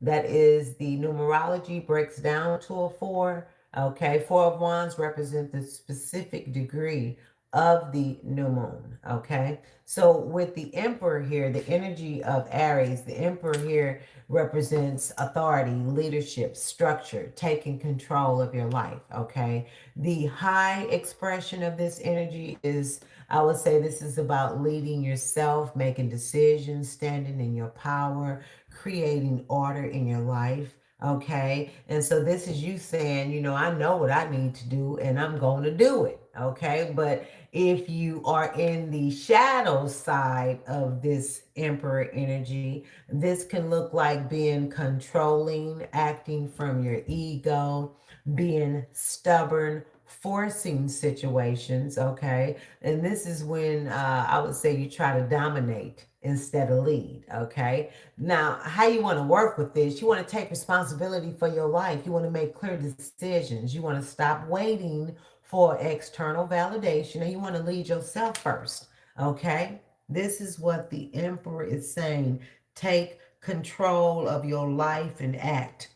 That is the numerology breaks down to a 4. Okay, 4 of Wands represent the specific degree of the new moon. Okay, so with the Emperor here, the energy of Aries, the Emperor here represents authority, leadership, structure, taking control of your life. Okay, the high expression of this energy is, I would say, this is about leading yourself, making decisions, standing in your power, creating order in your life. Okay. And so this is you saying, I know what I need to do and I'm going to do it. Okay. But if you are in the shadow side of this Emperor energy, this can look like being controlling, acting from your ego, being stubborn, forcing situations, okay? And this is when I would say you try to dominate instead of lead, okay? Now, how you want to work with this, you want to take responsibility for your life. You want to make clear decisions. You want to stop waiting for external validation and you want to lead yourself first, okay? This is what the Emperor is saying. Take control of your life and act.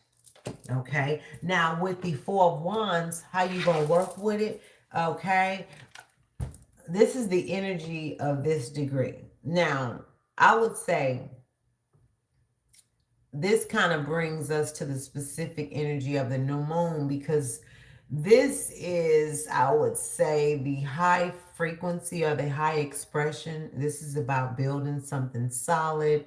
Okay. Now with the Four of Wands, how you gonna work with it? Okay. This is the energy of this degree. Now, I would say this kind of brings us to the specific energy of the new moon because this is, I would say, the high frequency or the high expression. This is about building something solid,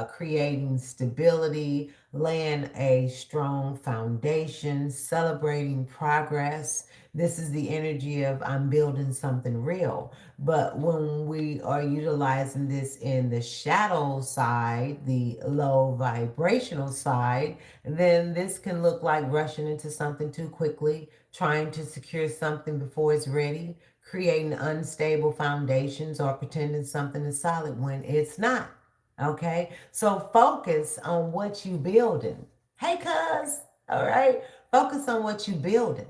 creating stability, laying a strong foundation, celebrating progress. This is the energy of I'm building something real. But when we are utilizing this in the shadow side, the low vibrational side, then this can look like rushing into something too quickly, trying to secure something before it's ready, creating unstable foundations, or pretending something is solid when it's not. Okay? So focus on what you building. Hey, cuz, all right? Focus on what you building.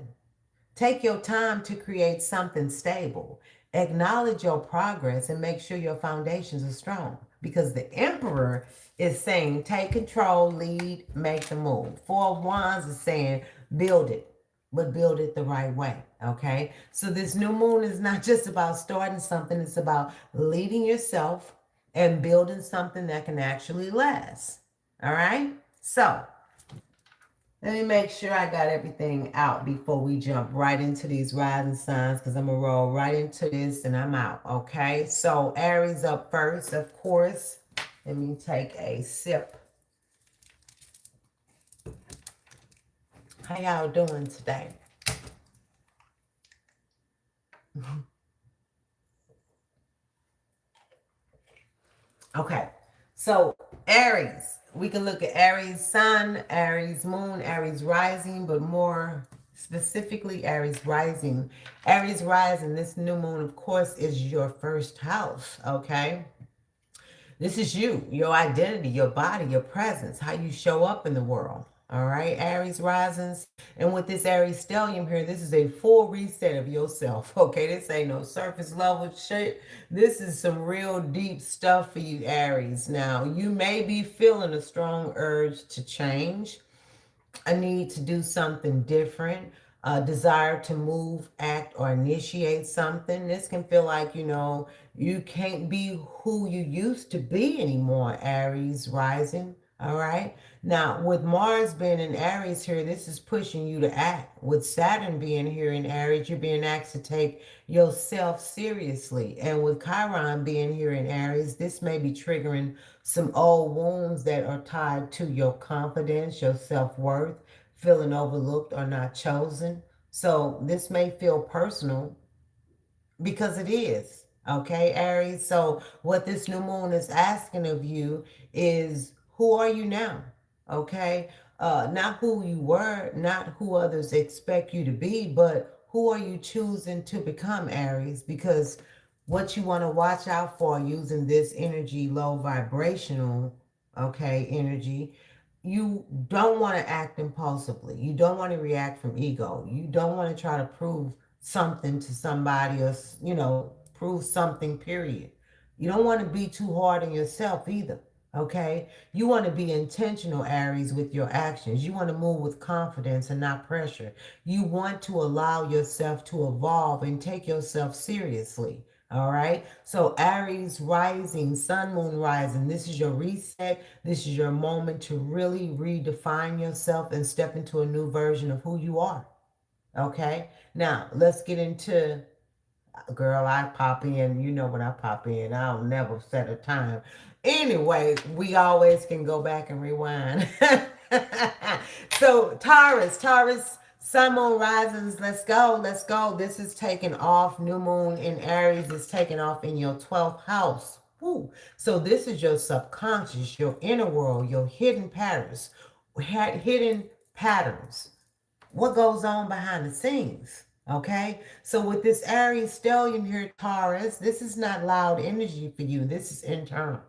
Take your time to create something stable. Acknowledge your progress and make sure your foundations are strong. Because the Emperor is saying, take control, lead, make the move. Four of Wands is saying, build it, but build it the right way. Okay? So this new moon is not just about starting something, it's about leading yourself and building something that can actually last. All right? So, let me make sure I got everything out before we jump right into these rising signs because I'm going to roll right into this and I'm out. Okay. So, Aries up first, of course. Let me take a sip. How y'all doing today? Okay. So, Aries, we can look at Aries sun, Aries moon, Aries rising, but more specifically Aries rising. Aries rising, this new moon, of course, is your first house, okay? This is you, your identity, your body, your presence, how you show up in the world. All right, Aries risings. And with this Aries stellium here, this is a full reset of yourself. Okay, this ain't no surface level shit. This is some real deep stuff for you, Aries. Now, you may be feeling a strong urge to change, a need to do something different, a desire to move, act, or initiate something. This can feel like, you can't be who you used to be anymore, Aries rising. All right. Now, with Mars being in Aries here, this is pushing you to act. With Saturn being here in Aries, you're being asked to take yourself seriously. And with Chiron being here in Aries, this may be triggering some old wounds that are tied to your confidence, your self worth, feeling overlooked or not chosen. So this may feel personal because it is. Okay, Aries. So what this new moon is asking of you is who are you now? Okay. Not who you were, not who others expect you to be, but who are you choosing to become, Aries? Because what you want to watch out for using this energy, low vibrational, okay, energy, you don't want to act impulsively. You don't want to react from ego. You don't want to try to prove something to somebody or, prove something, period. You don't want to be too hard on yourself either. Okay? You want to be intentional, Aries, with your actions. You want to move with confidence and not pressure. You want to allow yourself to evolve and take yourself seriously. All right. So, Aries rising, sun, moon rising. This is your reset. This is your moment to really redefine yourself and step into a new version of who you are. Okay. Now, let's get into, girl, I pop in. You know when I pop in, I'll never set a time. Anyway, we always can go back and rewind. So, Taurus, sun, moon rises. Let's go. Let's go. This is taking off. New moon in Aries is taking off in your 12th house. Woo. So, this is your subconscious, your inner world, your hidden patterns. Hidden patterns. What goes on behind the scenes? Okay, so with this Aries stellium here, Taurus, this is not loud energy for you. This is internal.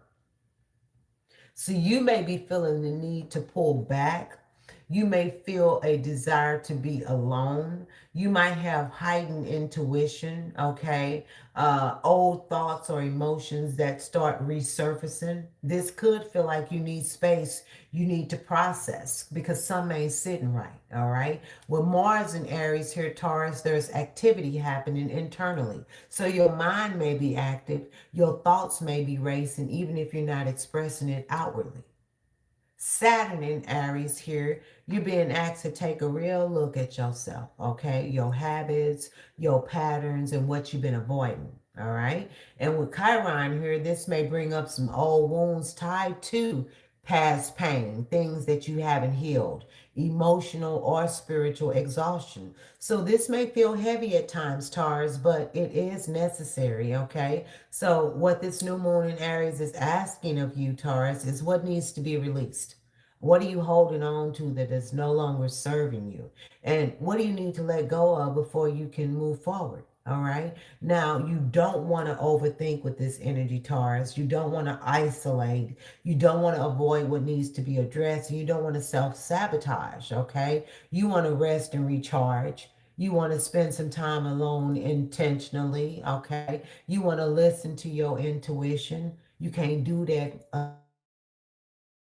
So you may be feeling the need to pull back. You may feel a desire to be alone. You might have heightened intuition, okay? Old thoughts or emotions that start resurfacing. This could feel like you need space, you need to process because some ain't sitting right, all right? With Mars and Aries here, Taurus, there's activity happening internally. So your mind may be active, your thoughts may be racing, even if you're not expressing it outwardly. Saturn in Aries here, you're being asked to take a real look at yourself, okay? Your habits, your patterns, and what you've been avoiding, all right? And with Chiron here, this may bring up some old wounds tied to past pain, things that you haven't healed, emotional or spiritual exhaustion. So this may feel heavy at times, Taurus, but it is necessary, okay? So what this new moon in Aries is asking of you, Taurus, is what needs to be released. What are you holding on to that is no longer serving you? And what do you need to let go of before you can move forward? All right. Now, you don't want to overthink with this energy, Taurus. You don't want to isolate. You don't want to avoid what needs to be addressed. You don't want to self sabotage. Okay. You want to rest and recharge. You want to spend some time alone intentionally. Okay. You want to listen to your intuition. You can't do that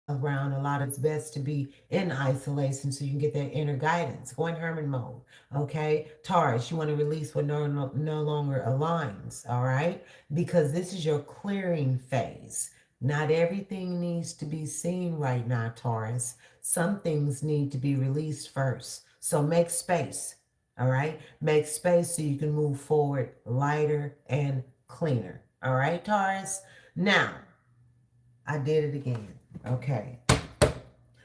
around a lot of people. It's best to be in isolation so you can get that inner guidance. Go in hermit mode. Okay. Taurus, you want to release what no longer aligns. All right. Because this is your clearing phase. Not everything needs to be seen right now, Taurus. Some things need to be released first. So make space. All right. Make space so you can move forward lighter and cleaner. All right, Taurus. Now, I did it again. Okay.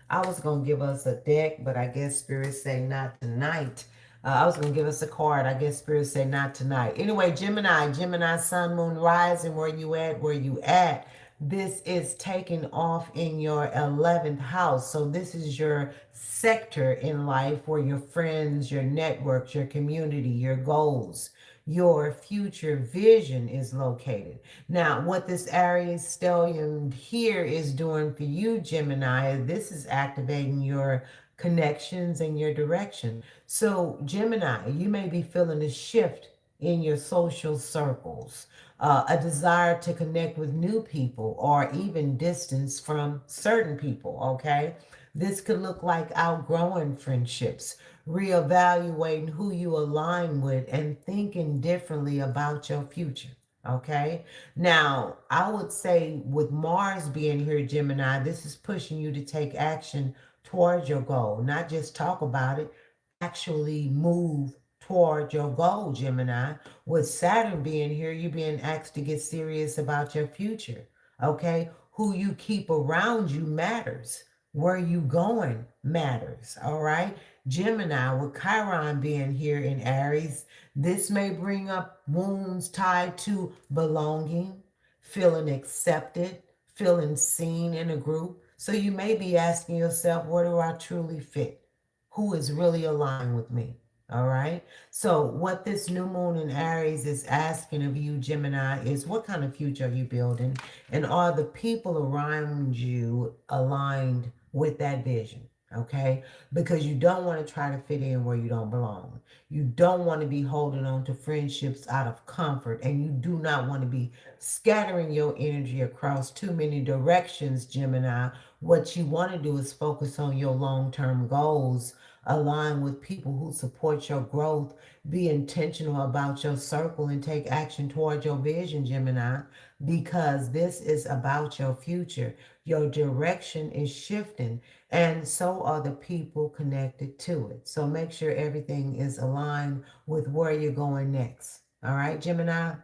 I was going to give us a deck, but I guess Spirit say not tonight. I was going to give us a card. I guess Spirit say not tonight. Anyway, Gemini, Sun, Moon, Rising, where you at? Where you at? This is taking off in your 11th house. So this is your sector in life where your friends, your networks, your community, your goals, your future vision is located. Now, what this Aries stellium here is doing for you, Gemini, this is activating your connections and your direction. So, Gemini, you may be feeling a shift in your social circles, a desire to connect with new people or even distance from certain people, okay? This could look like outgrowing friendships, reevaluating who you align with, and thinking differently about your future. Okay. Now, I would say with Mars being here, Gemini, this is pushing you to take action towards your goal, not just talk about it, actually move toward your goal, Gemini. With Saturn being here, you're being asked to get serious about your future. Okay. Who you keep around you matters. Where you going matters. All right. Gemini, with Chiron being here in Aries, this may bring up wounds tied to belonging, feeling accepted, feeling seen in a group. So you may be asking yourself, where do I truly fit? Who is really aligned with me? All right. So, what this new moon in Aries is asking of you, Gemini, is what kind of future are you building? And are the people around you aligned with that vision? Okay. Because you don't want to try to fit in where you don't belong. You don't want to be holding on to friendships out of comfort. And you do not want to be scattering your energy across too many directions, Gemini. What you want to do is focus on your long term goals, align with people who support your growth, be intentional about your circle, and take action toward your vision, Gemini, because this is about your future. Your direction is shifting, and so are the people connected to it. So make sure everything is aligned with where you're going next. All right, Gemini?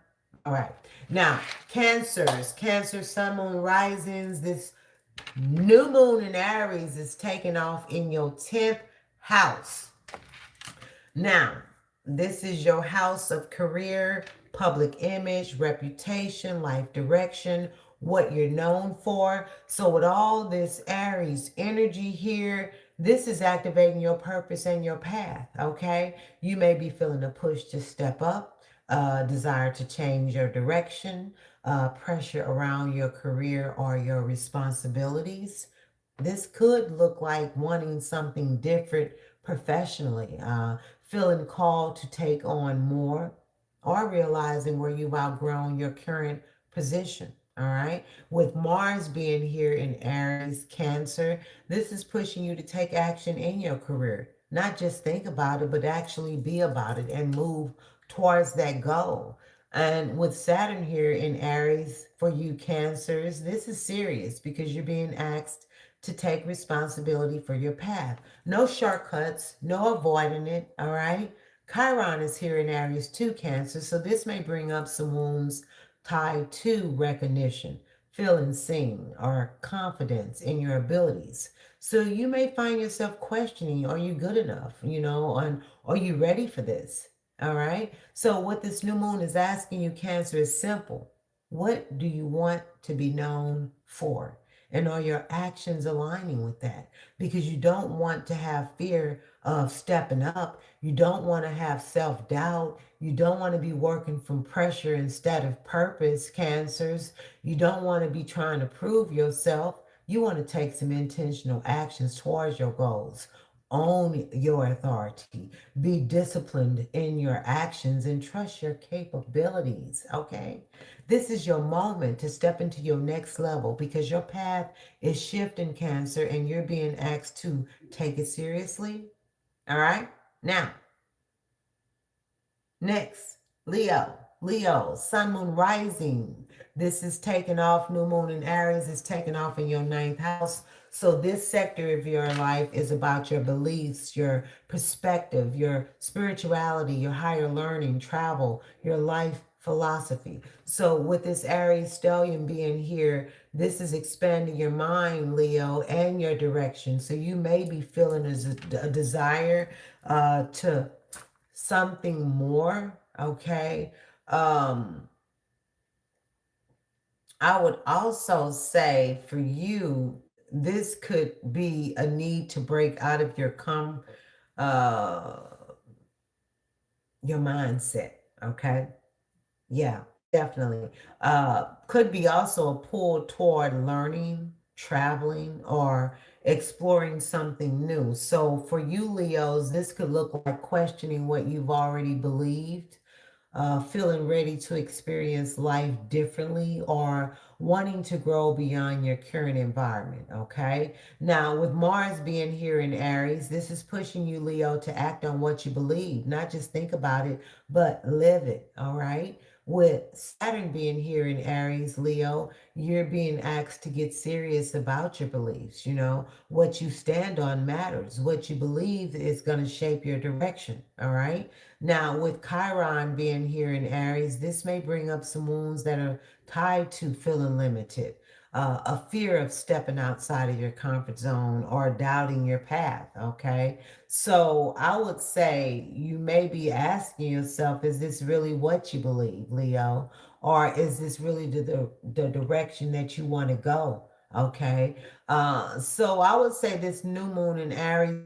All right. Now, Cancer, Sun, Moon, Risings, this new moon in Aries is taking off in your 10th house. Now, this is your house of career, public image, reputation, life direction, what you're known for. So, with all this Aries energy here, This is activating your purpose and your path, okay? You may be feeling a push to step up, desire to change your direction, pressure around your career or your responsibilities. This could look like wanting something different professionally, feeling called to take on more, or realizing where you've outgrown your current position. All right. With Mars being here in Aries, Cancer, this is pushing you to take action in your career. Not just think about it, but actually be about it and move towards that goal. And with Saturn here in Aries for you Cancers, this is serious because you're being asked to take responsibility for your path. No shortcuts, no avoiding it, all right? Chiron is here in Aries too, Cancer, so this may bring up some wounds tied to recognition, feeling seen, or confidence in your abilities. So you may find yourself questioning, are you good enough? And are you ready for this? All right. So what this new moon is asking you, Cancer, is simple. What do you want to be known for? And are your actions aligning with that? Because you don't want to have fear of stepping up. You don't want to have self doubt. You don't want to be working from pressure instead of purpose, Cancers. You don't want to be trying to prove yourself. You want to take some intentional actions towards your goals. Own your authority. Be disciplined in your actions and trust your capabilities. Okay? This is your moment to step into your next level because your path is shifting, Cancer, and you're being asked to take it seriously. All right? Now, next, Leo. Leo, sun, moon, rising. This is taking off. New moon in Aries is taking off in your ninth house. So, this sector of your life is about your beliefs, your perspective, your spirituality, your higher learning, travel, your life philosophy. So, with this Aries stellium being here, this is expanding your mind, Leo, and your direction. So, you may be feeling a desire to something more, okay? um I would also say for you, this could be a need to break out of uh your mindset, okay? Yeah, definitely. Could be also a pull toward learning, traveling, or exploring something new. So for you, Leos, this could look like questioning what you've already believed, feeling ready to experience life differently, or wanting to grow beyond your current environment. Okay. Now, with Mars being here in Aries, this is pushing you, Leo, to act on what you believe, not just think about it, but live it. All right. With Saturn being here in Aries, Leo, you're being asked to get serious about your beliefs. What you stand on matters. What you believe is going to shape your direction. All right. Now, with Chiron being here in Aries, this may bring up some wounds that are tied to feeling limited, a fear of stepping outside of your comfort zone or doubting your path. Okay. So I would say you may be asking yourself, is this really what you believe, Leo? Or is this really the direction that you want to go? Okay. So I would say this new moon in Aries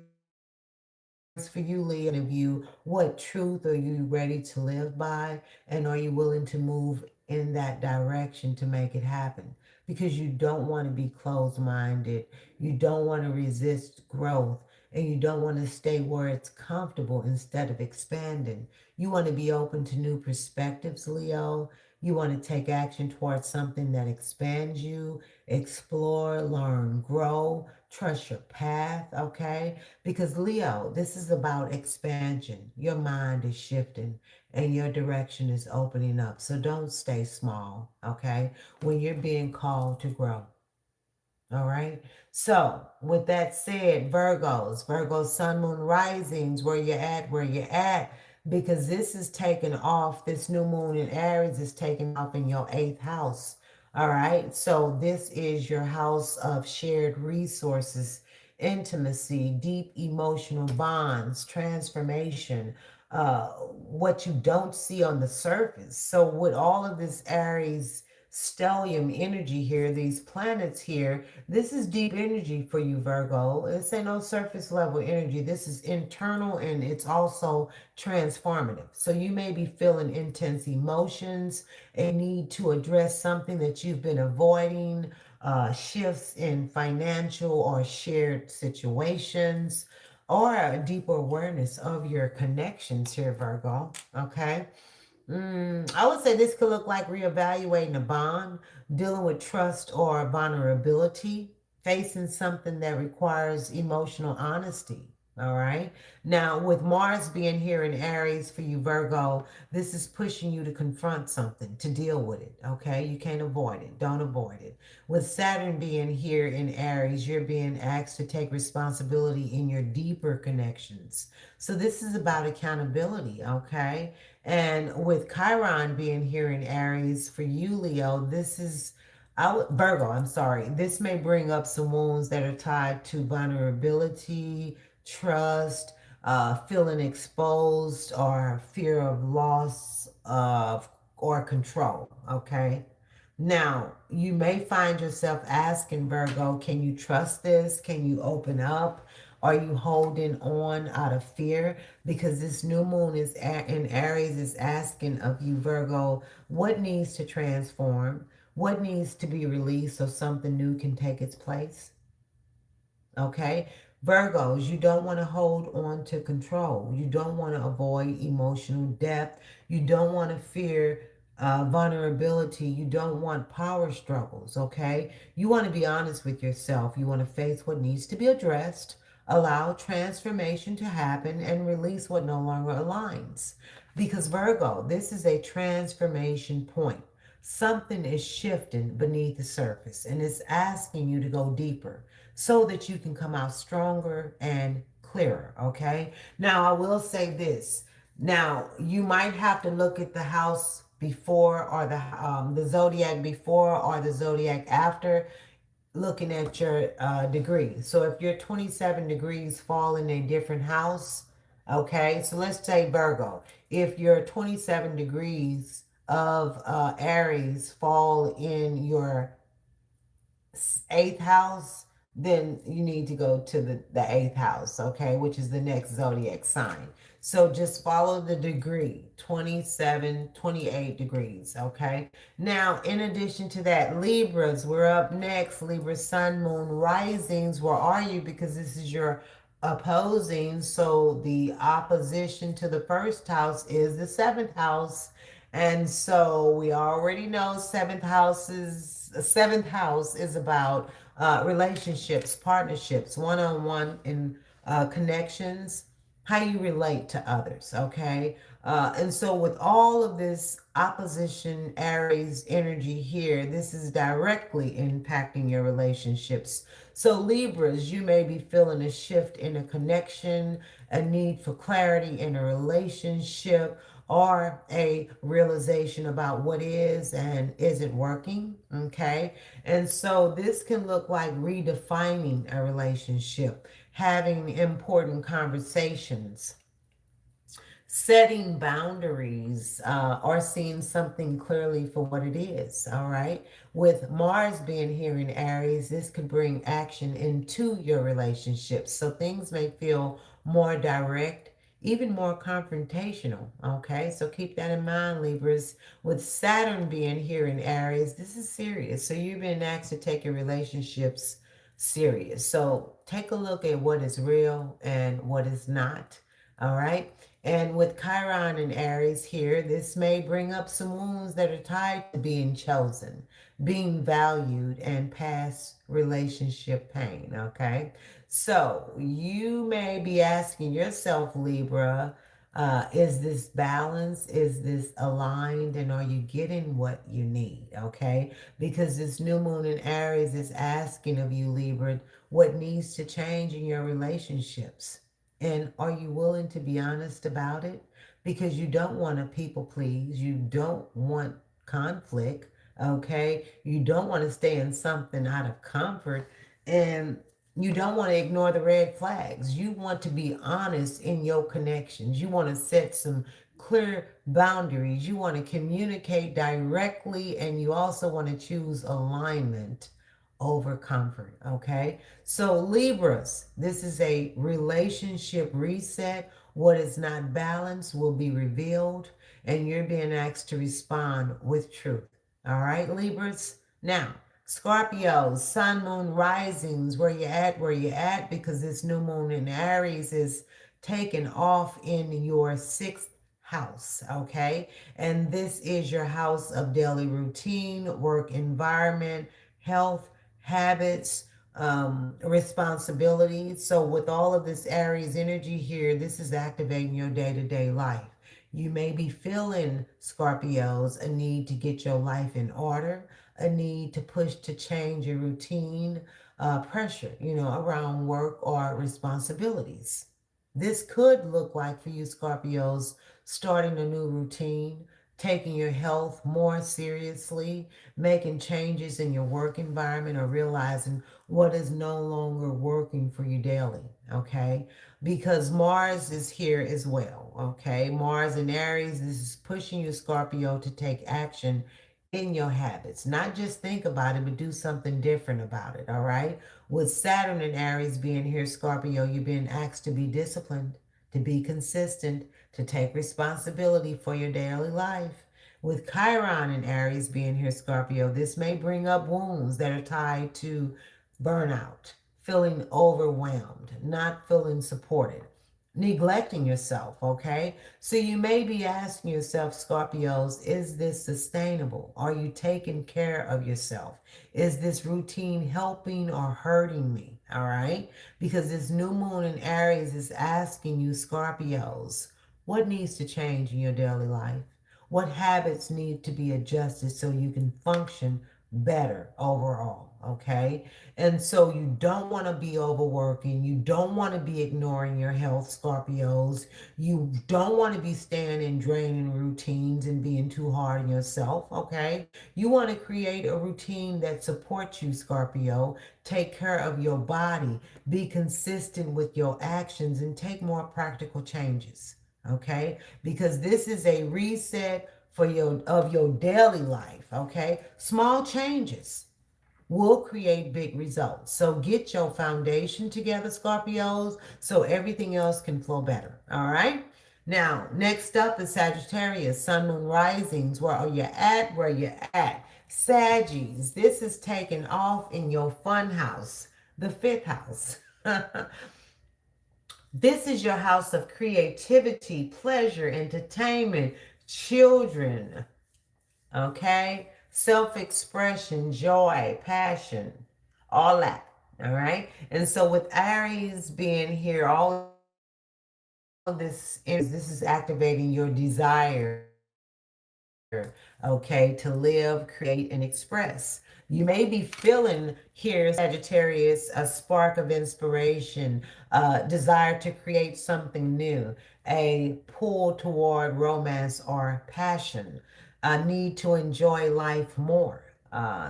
for you, Leo, is asking of you, what truth are you ready to live by? And are you willing to move in that direction to make it happen? Because you don't want to be closed minded. You don't want to resist growth. And you don't want to stay where it's comfortable instead of expanding. You want to be open to new perspectives, Leo. You want to take action towards something that expands you, explore, learn, grow, trust your path, okay? Because Leo, this is about expansion. Your mind is shifting and your direction is opening up. So don't stay small, okay? When you're being called to grow. All right. So, with that said, Virgos, sun, moon, risings, where you at, because this is taking off. This new moon in Aries is taking off in your eighth house. All right. So, this is your house of shared resources, intimacy, deep emotional bonds, transformation, what you don't see on the surface. So, with all of this Aries stellium energy here, these planets here. This is deep energy for you, Virgo. This ain't no surface level energy. This is internal and it's also transformative. So you may be feeling intense emotions, a need to address something that you've been avoiding, shifts in financial or shared situations, or a deeper awareness of your connections here, Virgo. Okay. I would say this could look like reevaluating a bond, dealing with trust or vulnerability, facing something that requires emotional honesty. All right. Now, with Mars being here in Aries for you, Virgo, this is pushing you to confront something, to deal with it. Okay. You can't avoid it. Don't avoid it. With Saturn being here in Aries, you're being asked to take responsibility in your deeper connections. So, this is about accountability. Okay. And with Chiron being here in Aries for you, Leo, this is Virgo, I'm sorry. This may bring up some wounds that are tied to vulnerability, trust, feeling exposed, or fear of loss of or control. Okay. Now, you may find yourself asking Virgo, can you trust this? Can you open up? Are you holding on out of fear? Because this new moon is in Aries is asking of you, Virgo, what needs to transform? What needs to be released so something new can take its place? Okay. Virgos, you don't want to hold on to control. You don't want to avoid emotional depth. You don't want to fear vulnerability. You don't want power struggles. Okay. You want to be honest with yourself. You want to face what needs to be addressed, allow transformation to happen, and release what no longer aligns. Because Virgo, this is a transformation point. Something is shifting beneath the surface and it's asking you to go deeper so that you can come out stronger and clearer. Okay. Now, I will say this. Now, you might have to look at the house before or the zodiac before or the zodiac after looking at your degree. So if your 27 degrees fall in a different house, okay, so let's say Virgo, if your 27 degrees of Aries fall in your eighth house, then you need to go to the eighth house, okay, which is the next zodiac sign. So just follow the degree 27, 28 degrees, okay? Now, in addition to that, Libras, we're up next. Libra, sun, moon, risings. Where are you? Because this is your opposing. So the opposition to the first house is the seventh house. And so we already know seventh house is about relationships, partnerships, one-on-one in connections, how you relate to others. Okay. And so with all of this opposition Aries energy here, this is directly impacting your relationships. So Libras, you may be feeling a shift in a connection, a need for clarity in a relationship, or a realization about what is and isn't working. Okay. And so this can look like redefining a relationship, having important conversations, setting boundaries, or seeing something clearly for what it is. All right. With Mars being here in Aries, this could bring action into your relationships. So things may feel more direct, even more confrontational. Okay. So keep that in mind, Libras. With Saturn being here in Aries, this is serious. So you've been asked to take your relationships serious. So take a look at what is real and what is not. All right. And with Chiron and Aries here, this may bring up some wounds that are tied to being chosen, being valued, and past relationship pain. Okay. So you may be asking yourself, Libra, is this balanced? Is this aligned? And are you getting what you need? Okay. Because this new moon in Aries is asking of you, Libra, what needs to change in your relationships. And are you willing to be honest about it? Because you don't want to people please. You don't want conflict. Okay. You don't want to stay in something out of comfort. And You don't want to ignore the red flags. You want to be honest in your connections. You want to set some clear boundaries. You want to communicate directly, and you also want to choose alignment over comfort. Okay. So, Libras, this is a relationship reset. What is not balanced will be revealed, and you're being asked to respond with truth. All right, Libras? Now, Scorpios, sun, moon, risings, where you at, because this new moon in Aries is taking off in your sixth house, okay? And this is your house of daily routine, work environment, health, habits, responsibilities. So, with all of this Aries energy here, this is activating your day to day life. You may be feeling, Scorpios, a need to get your life in order, a need to push to change your routine, pressure, around work or responsibilities. This could look like for you, Scorpios, starting a new routine, taking your health more seriously, making changes in your work environment, or realizing what is no longer working for you daily, okay? Because Mars is here as well, okay? Mars in Aries, this is pushing you, Scorpio, to take action in your habits. Not just think about it, but do something different about it, all right? With Saturn and Aries being here, Scorpio, you're being asked to be disciplined, to be consistent, to take responsibility for your daily life. With Chiron and Aries being here, Scorpio, this may bring up wounds that are tied to burnout, feeling overwhelmed, not feeling supported, neglecting yourself, okay? So you may be asking yourself, Scorpios, is this sustainable? Are you taking care of yourself? Is this routine helping or hurting me? All right? Because this new moon in Aries is asking you, Scorpios, what needs to change in your daily life? What habits need to be adjusted so you can function better overall? Okay? And so you don't want to be overworking. You don't want to be ignoring your health, Scorpios. You don't want to be staying in draining routines and being too hard on yourself, okay? You want to create a routine that supports you, Scorpio. Take care of your body. Be consistent with your actions and take more practical changes, okay? Because this is a reset for your daily life, okay? Small changes will create big results. So get your foundation together, Scorpios, so everything else can flow better. All right? Now, next up is Sagittarius, Sun, Moon, Risings. Where are you at? Where you at? Saggies, this is taking off in your fun house, the fifth house. This is your house of creativity, pleasure, entertainment, children, okay? Self expression, joy, passion, all that, all right? And so with Aries being here, all of this is activating your desire, okay, to live, create, and express. You may be feeling here, Sagittarius, a spark of inspiration, desire to create something new, a pull toward romance or passion, a need to enjoy life more.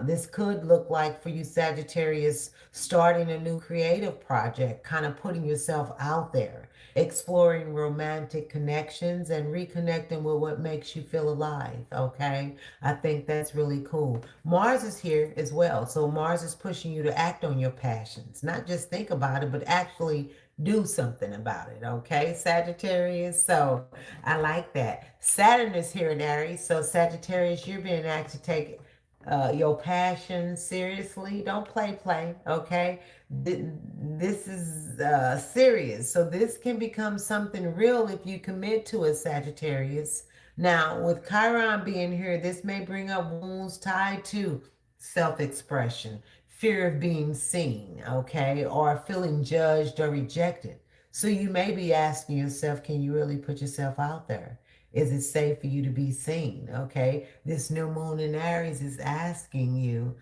This could look like for you, Sagittarius, starting a new creative project, kind of putting yourself out there, exploring romantic connections, and reconnecting with what makes you feel alive. Okay, I think that's really cool. Mars is here as well, so Mars is pushing you to act on your passions, not just think about it, but actually do something about it. Okay, Sagittarius. So I like that. Saturn is here in Aries, so Sagittarius, you're being asked to take your passion seriously. Don't play, okay? This is serious. So this can become something real if you commit to it, Sagittarius. Now, with Chiron being here, this may bring up wounds tied to self expression, fear of being seen, okay, or feeling judged or rejected. So you may be asking yourself, can you really put yourself out there? Is it safe for you to be seen? Okay. This new moon in Aries is asking you,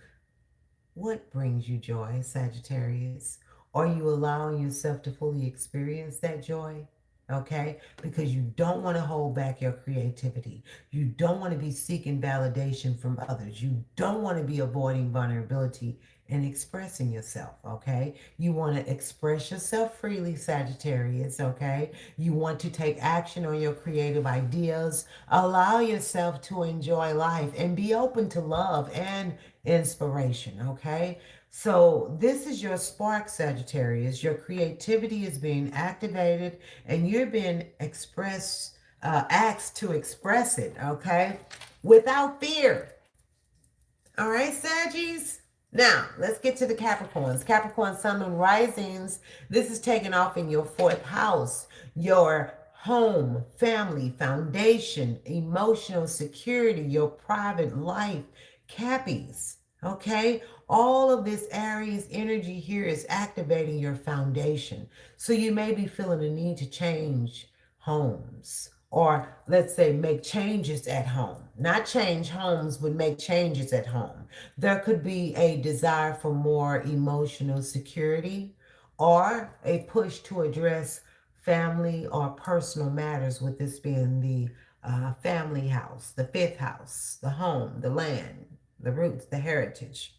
what brings you joy, Sagittarius? Are you allowing yourself to fully experience that joy? Okay, because you don't want to hold back your creativity. You don't want to be seeking validation from others. You don't want to be avoiding vulnerability and expressing yourself. Okay, you want to express yourself freely, Sagittarius. Okay, you want to take action on your creative ideas. Allow yourself to enjoy life and be open to love and inspiration. Okay, so this is your spark, Sagittarius. Your creativity is being activated and you're being asked to express it, okay? Without fear. All right, Saggies? Now, let's get to the Capricorns. Capricorn, Sun, Moon, Risings. This is taking off in your fourth house. Your home, family, foundation, emotional security, your private life, Cappies. Okay? All of this Aries energy here is activating your foundation. So you may be feeling a need to change homes, or let's say make changes at home. Not change homes, but make changes at home. There could be a desire for more emotional security or a push to address family or personal matters, with this being the family house, the fifth house, the home, the land, the roots, the heritage,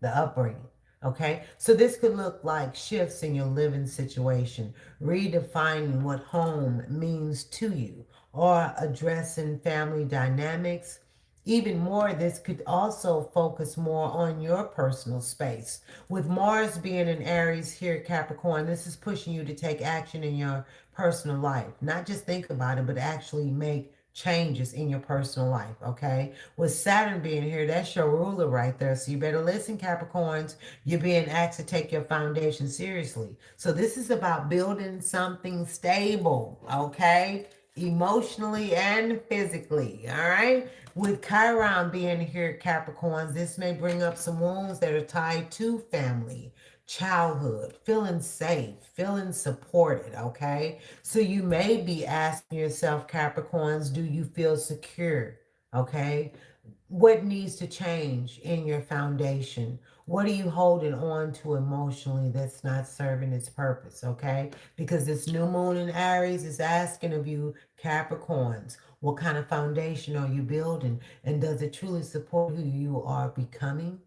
the upbringing. Okay, so this could look like shifts in your living situation, redefining what home means to you, or addressing family dynamics. Even more, this could also focus more on your personal space. With Mars being in Aries here, Capricorn, this is pushing you to take action in your personal life. Not just think about it, but actually make changes in your personal life, okay? With Saturn being here, that's your ruler right there. So you better listen, Capricorns. You're being asked to take your foundation seriously. So this is about building something stable, okay? Emotionally and physically, all right? With Chiron being here, Capricorns, this may bring up some wounds that are tied to family, childhood, feeling safe, feeling supported, okay? So you may be asking yourself, Capricorns, do you feel secure? Okay? What needs to change in your foundation? What are you holding on to emotionally that's not serving its purpose? Okay, because this new moon in Aries is asking of you, Capricorns, what kind of foundation are you building, and does it truly support who you are becoming?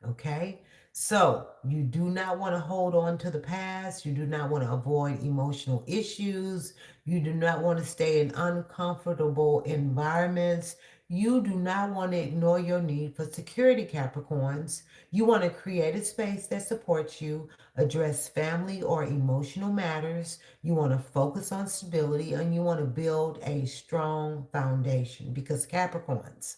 Okay, so you do not want to hold on to the past. You do not want to avoid emotional issues. You do not want to stay in uncomfortable environments. You do not want to ignore your need for security, Capricorns. You want to create a space that supports you, address family or emotional matters. You want to focus on stability, and you want to build a strong foundation, because Capricorns,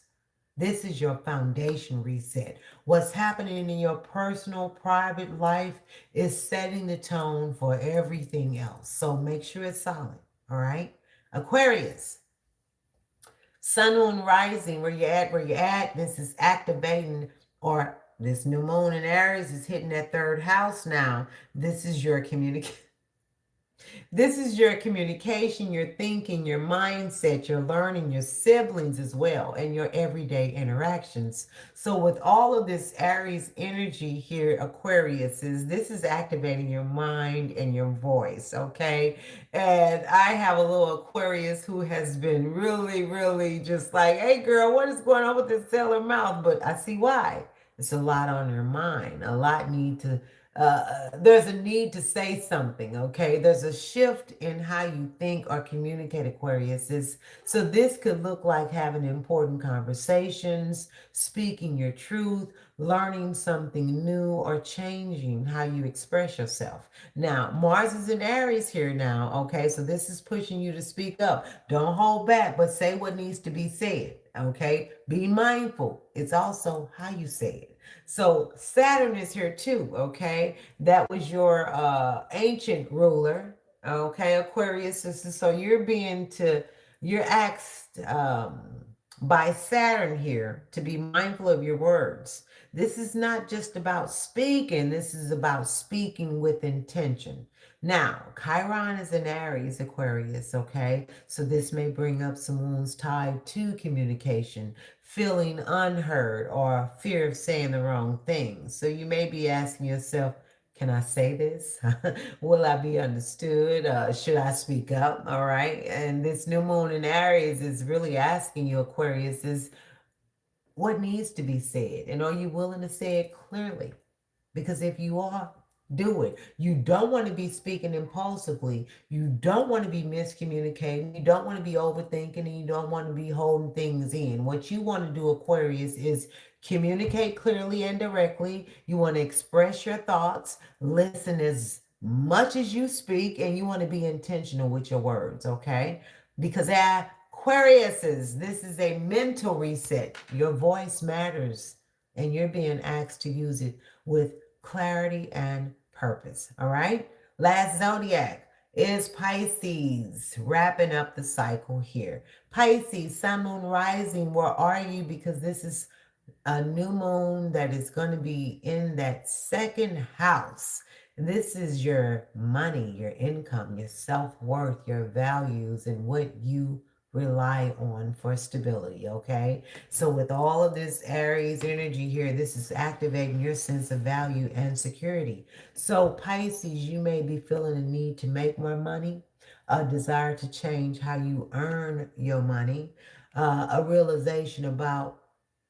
this is your foundation reset. What's happening in your personal, private life is setting the tone for everything else. So make sure it's solid. All right. Aquarius, Sun, Moon, Rising, where you at, where you at. This is activating, or this new moon in Aries is hitting that third house now. This is your communication. This is your communication, your thinking, your mindset, your learning, your siblings as well, and your everyday interactions. So, with all of this Aries energy here, Aquarius, this is activating your mind and your voice, okay? And I have a little Aquarius who has been really, really just like, hey girl, what is going on with this sailor mouth? But I see why. It's a lot on your mind. A lot need to there's a need to say something, okay? There's a shift in how you think or communicate, Aquarius. So this could look like having important conversations, speaking your truth, learning something new, or changing how you express yourself. Now, Mars is in Aries here now, okay? So this is pushing you to speak up. Don't hold back, but say what needs to be said, okay? Be mindful. It's also how you say it. So Saturn is here too, okay? That was your ancient ruler, okay, Aquarius. So you're asked by Saturn here to be mindful of your words. This is not just about speaking, this is about speaking with intention. Now, Chiron is in Aries, Aquarius, okay? So this may bring up some wounds tied to communication, feeling unheard, or fear of saying the wrong thing. So you may be asking yourself, Can I say this? Will I be understood? Should I speak up? All right. And this new moon in Aries is really asking you, Aquarius, is what needs to be said? And are you willing to say it clearly? Because if you are, do it. You don't want to be speaking impulsively. You don't want to be miscommunicating. You don't want to be overthinking, and you don't want to be holding things in. What you want to do, Aquarius, is communicate clearly and directly. You want to express your thoughts, listen as much as you speak, and you want to be intentional with your words, okay? Because Aquariuses, this is a mental reset. Your voice matters, and you're being asked to use it with clarity and purpose. All right. Last zodiac is Pisces, wrapping up the cycle here. Pisces, sun, moon, rising. Where are you? Because this is a new moon that is going to be in that second house. This is your money, your income, your self worth, your values, and what you rely on for stability. Okay. So, with all of this Aries energy here, this is activating your sense of value and security. So, Pisces, you may be feeling a need to make more money, a desire to change how you earn your money, a realization about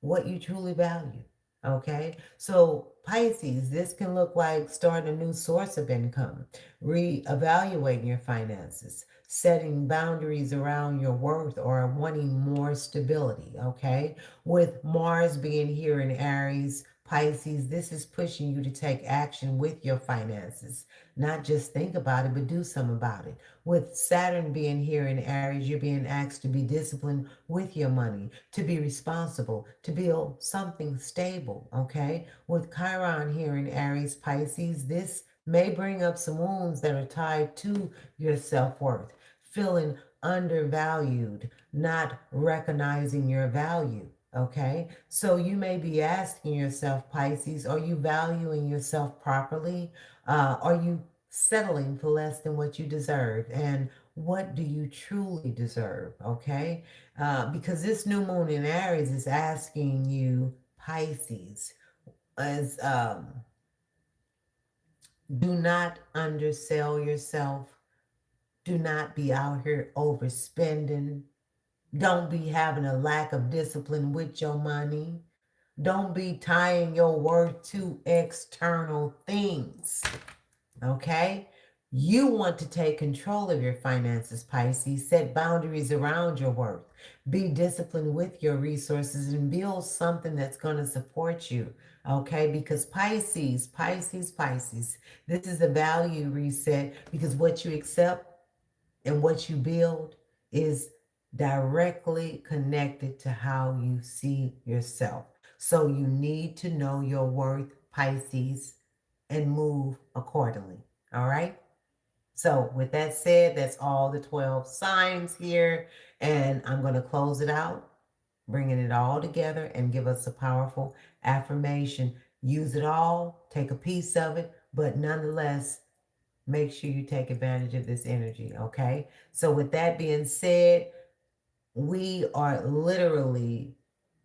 what you truly value. Okay. So, Pisces, this can look like starting a new source of income, reevaluating your finances, setting boundaries around your worth, or wanting more stability. Okay. With Mars being here in Aries, Pisces, this is pushing you to take action with your finances. Not just think about it, but do something about it. With Saturn being here in Aries, you're being asked to be disciplined with your money, to be responsible, to build something stable, okay? With Chiron here in Aries, Pisces, this may bring up some wounds that are tied to your self-worth, feeling undervalued, not recognizing your value. Okay, so you may be asking yourself, Pisces, are you valuing yourself properly? Are you settling for less than what you deserve? And what do you truly deserve? Okay, because this new moon in Aries is asking you, Pisces, as do not undersell yourself. Do not be out here overspending. Don't be having a lack of discipline with your money. Don't be tying your worth to external things. Okay? You want to take control of your finances, Pisces. Set boundaries around your worth. Be disciplined with your resources and build something that's going to support you. Okay? Because Pisces, this is a value reset because what you accept and what you build is directly connected to how you see yourself. So you need to know your worth, Pisces, and move accordingly. All right? So, with that said, that's all the 12 signs here. And I'm going to close it out, bringing it all together and give us a powerful affirmation. Use it all, take a piece of it, but nonetheless, make sure you take advantage of this energy. Okay? So, with that being said, we are literally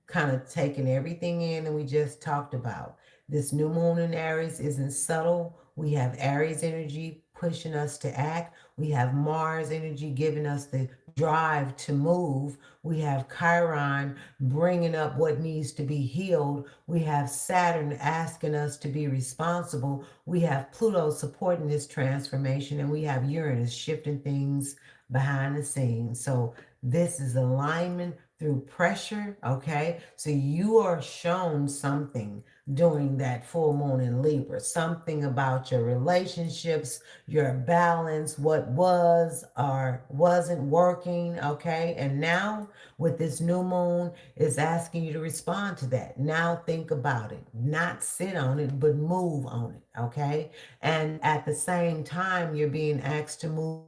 kind of taking everything in that we just talked about. This new moon in Aries isn't subtle. We have Aries energy pushing us to act. We have Mars energy giving us the drive to move. We have Chiron bringing up what needs to be healed. We have Saturn asking us to be responsible. We have Pluto supporting this transformation, and we have Uranus shifting things behind the scenes. So this is alignment through pressure, okay? So you are shown something during that full moon in Libra, something about your relationships, your balance, what was or wasn't working, okay? And now with this new moon, it's asking you to respond to that. Now think about it, not sit on it, but move on it, okay? And at the same time, you're being asked to move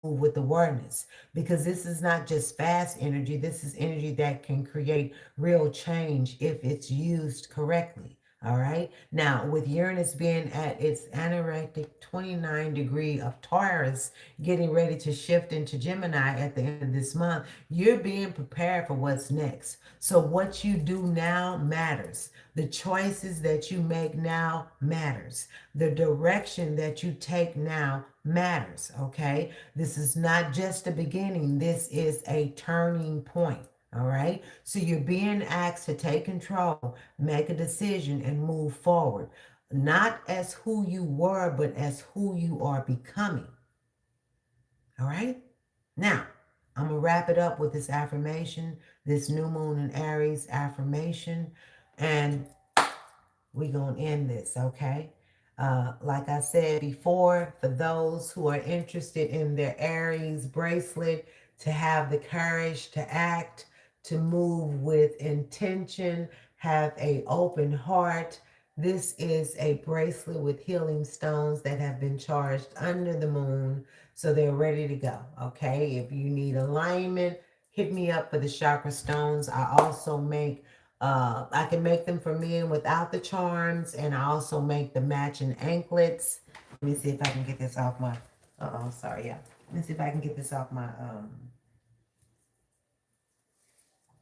with awareness because this is not just fast energy. This is energy that can create real change if it's used correctly. All right. Now, with Uranus being at its anorectic 29 degree of Taurus, getting ready to shift into Gemini at the end of this month, you're being prepared for what's next. So, what you do now matters. The choices that you make now matters. The direction that you take now matters. Okay. This is not just a beginning, this is a turning point. All right. So you're being asked to take control, make a decision, and move forward. Not as who you were, but as who you are becoming. All right. Now, I'm going to wrap it up with this affirmation, this new moon in Aries affirmation. And we're going to end this, okay? Like I said before, for those who are interested in their Aries bracelet, to have the courage to act, to move with intention, have a open heart. This is a bracelet with healing stones that have been charged under the moon, so they're ready to go, okay? If you need alignment, hit me up for the chakra stones. I also make I can make them for men without the charms, and I also make the matching anklets. Let me see if I can get this off my. Sorry, yeah. Let me see if I can get this off my.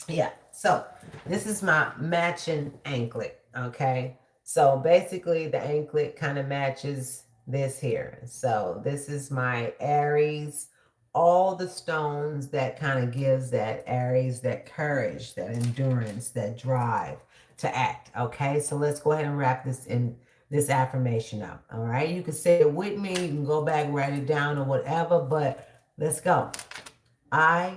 Yeah. So this is my matching anklet. Okay. So basically, the anklet kind of matches this here. So this is my Aries. All the stones that kind of gives that Aries, that courage, that endurance, that drive to act. Okay. So let's go ahead and wrap this affirmation up. All right. You can say it with me. You can go back, write it down or whatever, but let's go. I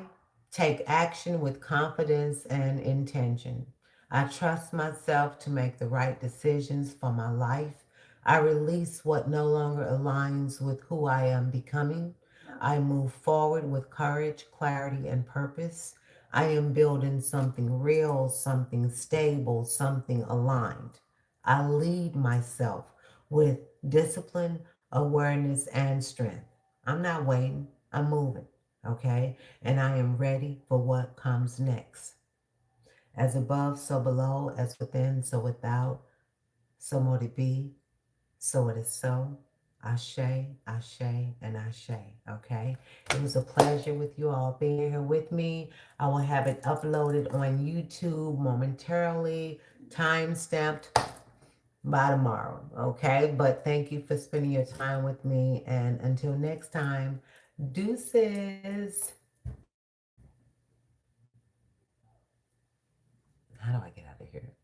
take action with confidence and intention. I trust myself to make the right decisions for my life. I release what no longer aligns with who I am becoming. I move forward with courage, clarity, and purpose. I am building something real, something stable, something aligned. I lead myself with discipline, awareness, and strength. I'm not waiting, I'm moving. Okay? And I am ready for what comes next. As above, so below, as within, so without, so mote it be, so it is so. Ashe, Ashe, and Ashe. Okay? It was a pleasure with you all being here with me. I will have it uploaded on YouTube momentarily, time stamped by tomorrow. Okay? But thank you for spending your time with me. And until next time, deuces. How do I get out of here?